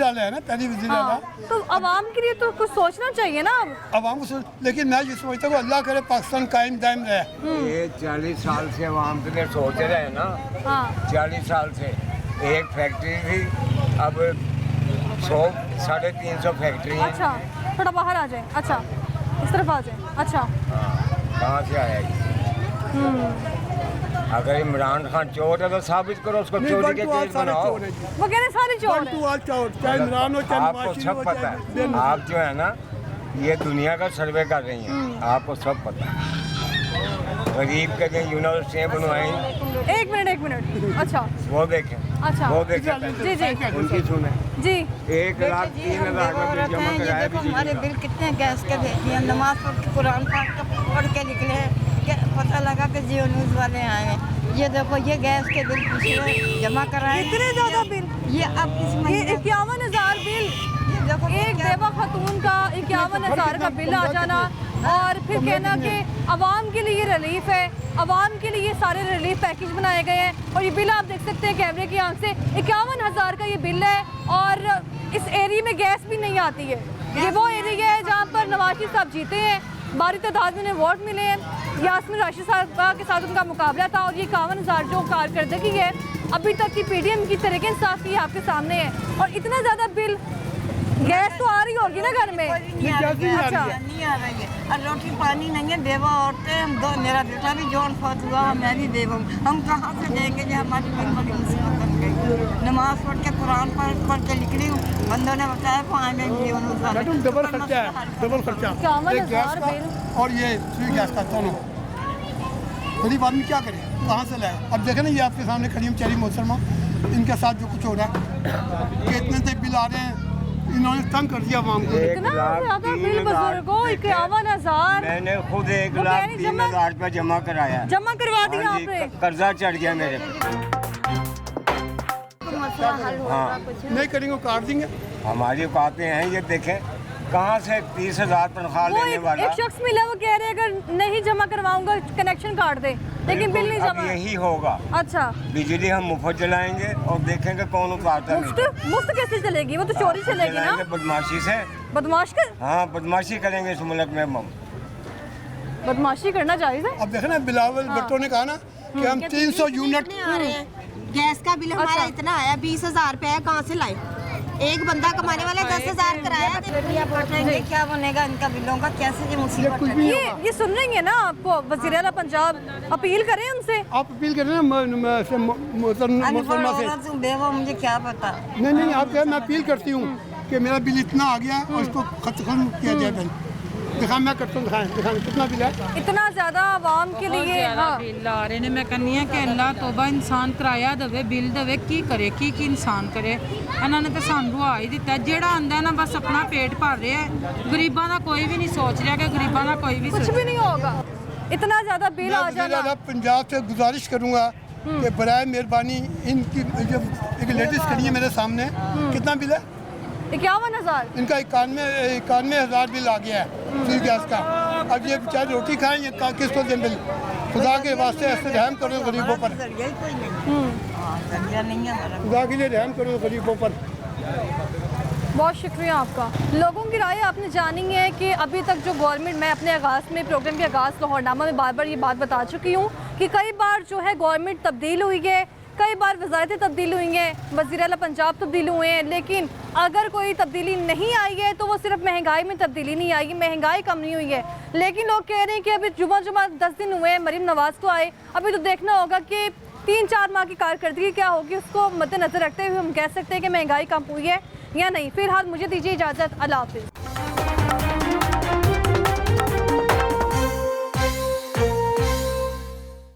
आला है ना, पहली वज़ीर आला। तो अवाम के लिए तो कुछ सोचना चाहिए ना अब। अवाम को लेकिन मैं ये समझता हूँ अल्लाह करे पाकिस्तान कायम दायम रहे। ये 40 साल से आवाम के लिए सोच रहे हैं ना। हाँ। 40 साल से एक फैक्ट्री थी, अब 100-350 फैक्ट्री है। अच्छा, थोड़ा बाहर आ जाए। अच्छा, इस तरफ आ जाए। अच्छा, कहाँ से आया ये? अगर इमरान खान चोर है तो साबित करो उसको, चोरी के केस बनाओ। वो कह रहे सारे चोर हैं। चाहे इमरान हो चाहे आपको सब पता है, आप जो है ना ये दुनिया का सर्वे कर रही हैं, आपको सब पता है। गरीब के लिए यूनिवर्सिटियाँ बनवाई। एक मिनट। अच्छा वो देखें, अच्छा वो देखें, जी जी उनकी सुने। जी 1,03,000 का बिल जमा कराया बिजली हमारे का। बिल कितने गैस के भेजी हैं, नमाज पढ़ के कुरान पाक का पढ़ के निकले हैं, क्या पता लगा कि जियो न्यूज़ वाले आए हैं। ये देखो ये गैस के बिल पिछले जमा कराए, इतने ज्यादा बिल, ये अब इस ये महीने 51,000 बिल, देखो एक बेवा खातून का 51,000 का बिल आ जाना और फिर कहना कि आवाम के लिए रिलीफ है, आवाम के लिए सारे रिलीफ पैकेज बनाए गए हैं। और ये बिल आप देख सकते हैं कैमरे की आंख से, 51,000 का ये बिल है और इस एरिया में गैस भी नहीं आती है। ये वो एरिया है जहाँ पर नवाज शरीफ साहब जीते हैं, भारी तादाद में उन्हें वोट मिले हैं। यास्मीन राशिद साहब के साथ उनका मुकाबला था और ये 51,000 जो कारकर्दगी है अभी तक की पीडीएम की तहरीक इंसाफ की आपके सामने है। और इतना ज़्यादा बिल, गैस तो आ रही होगी ना घर में? अच्छा नहीं आ रही है और रोटी पानी नहीं है, बेवा औरतें हम दो, मेरा बेटा भी जौन फौत हुआ, मैं भी बेवा हूँ, हम कहाँ से देंगे जो हमारी बड़ी मुसीबत बन गई। नमाज पढ़ के कुरान पढ़ के निकली हूँ, बंदों ने बताया वहाँ में डबल खर्चा है, डबल खर्चा। 51,000 बिल और ये फ्री गैस का दोनों। गरीब आदमी क्या करे, कहाँ से लाए? अब देखें ना, ये आपके सामने खड़ी चेरी मोहतरमा, इनके साथ जो कुछ हो रहा है कि इतने से बिल आ रहे हैं, इन्होंने तंग कर दिया आवाम को। इतना ज्यादा बिल बुजुर्गों, 51,000। मैंने खुद 1,03,000 रुपया जमा कराया, जमा करवा दिया हाँ जी, आपने? कर्जा चढ़ गया मेरे पे। हाँ नहीं करेंगे काट देंगे। हमारी औकातें हैं, ये देखें कहाँ से 30,000 तनख्वाह वो लेने वाला। एक शख्स मिला, वो कह रहे अगर नहीं जमा करवाऊंगा कनेक्शन काट दे, लेकिन बिल नहीं अब जमा। यही होगा। अच्छा, बिजली हम मुफ्त जलाएंगे और देखेंगे कौन उतारता है। मुफ्त कैसे चलेगी? वो तो चोरी चलेगी ना, जलाएंगे बदमाशी से। बदमाश कर, हाँ बदमाशी करेंगे इस मुल्क में हम। बदमाशी करना जायज है। अब देखें ना, बिलावल भुट्टो ने कहा ना कि हम 300 यूनिट गैस का बिल हमारा इतना आया, 20,000 रुपया कहाँ से लाए? एक बंदा कमाने वाला 10,000 कराया, तो क्या बनेगा इनका बिलों का? कैसे ये मुसीबत है? ये सुन रही है ना आपको वज़ीर आला पंजाब, अपील करें उनसे। आप अपील कर रहे हैं मोहतरमा से? बेवा मुझे क्या पता। नहीं आप क्या, मैं अपील करती हूँ कि मेरा बिल इतना आ गया और इसको खत्म किया जाए। बिल दिखा, मैं करता हूँ, दिखाएं कितना बिल है। इतना ज़्यादा आवाम के लिए हाँ। बिल आ रहे ने, मैं कहनी है कि अल्लाह तोबा इंसान किराया देवे, बिल देवे, की करे की इंसान करे। इन्होंने तो सानू आ ही दिता, जेड़ा आंदा ना बस अपना पेट भर रहा है, गरीबां दा कोई भी नहीं सोच रहा कि गरीबां दा कोई भी कुछ भी नहीं होगा। इतना ज़्यादा बिल आ जाना। मैं पंजाब से गुजारिश करूँगा कि बराए मेहरबानी इनकी, जब एक लेडीज खड़ी है मेरे सामने, कितना बिल है? 51,000। इनका 91,000 बिल आ गया है फ्री गैस का। अब ये बेचारे रोटी खाएं, ये किसको दें बिल? खुदा के वास्ते ऐसे रहम करो गरीबों पर, खुदा के लिए रहम करो गरीबों पर। बहुत शुक्रिया आपका। लोगों की राय आपने जानी है कि अभी तक जो गवर्नमेंट, मैं अपने आगाज़ में, प्रोग्राम के आगाज़ लाहौरनामा में बार बार ये बात बता चुकी हूँ कि कई बार जो है गवर्नमेंट तब्दील हुई है, कई बार वजारतें तब्दील हुई हैं, वज़ीर आला पंजाब तब्दील हुए हैं, लेकिन अगर कोई तब्दीली नहीं आई है तो वो सिर्फ महंगाई में तब्दीली नहीं आई, महंगाई कम नहीं हुई है। लेकिन लोग कह रहे हैं कि अभी जुमा 10 दिन हुए हैं, मरीम नवाज़ को आए, अभी तो देखना होगा कि 3-4 माह की कारकर्दगी क्या होगी, उसको मद्देनजर रखते हुए हम कह सकते हैं कि महंगाई कम हुई है या नहीं। फिलहाल मुझे दीजिए इजाज़त, अल्लाह हाफ़िज़।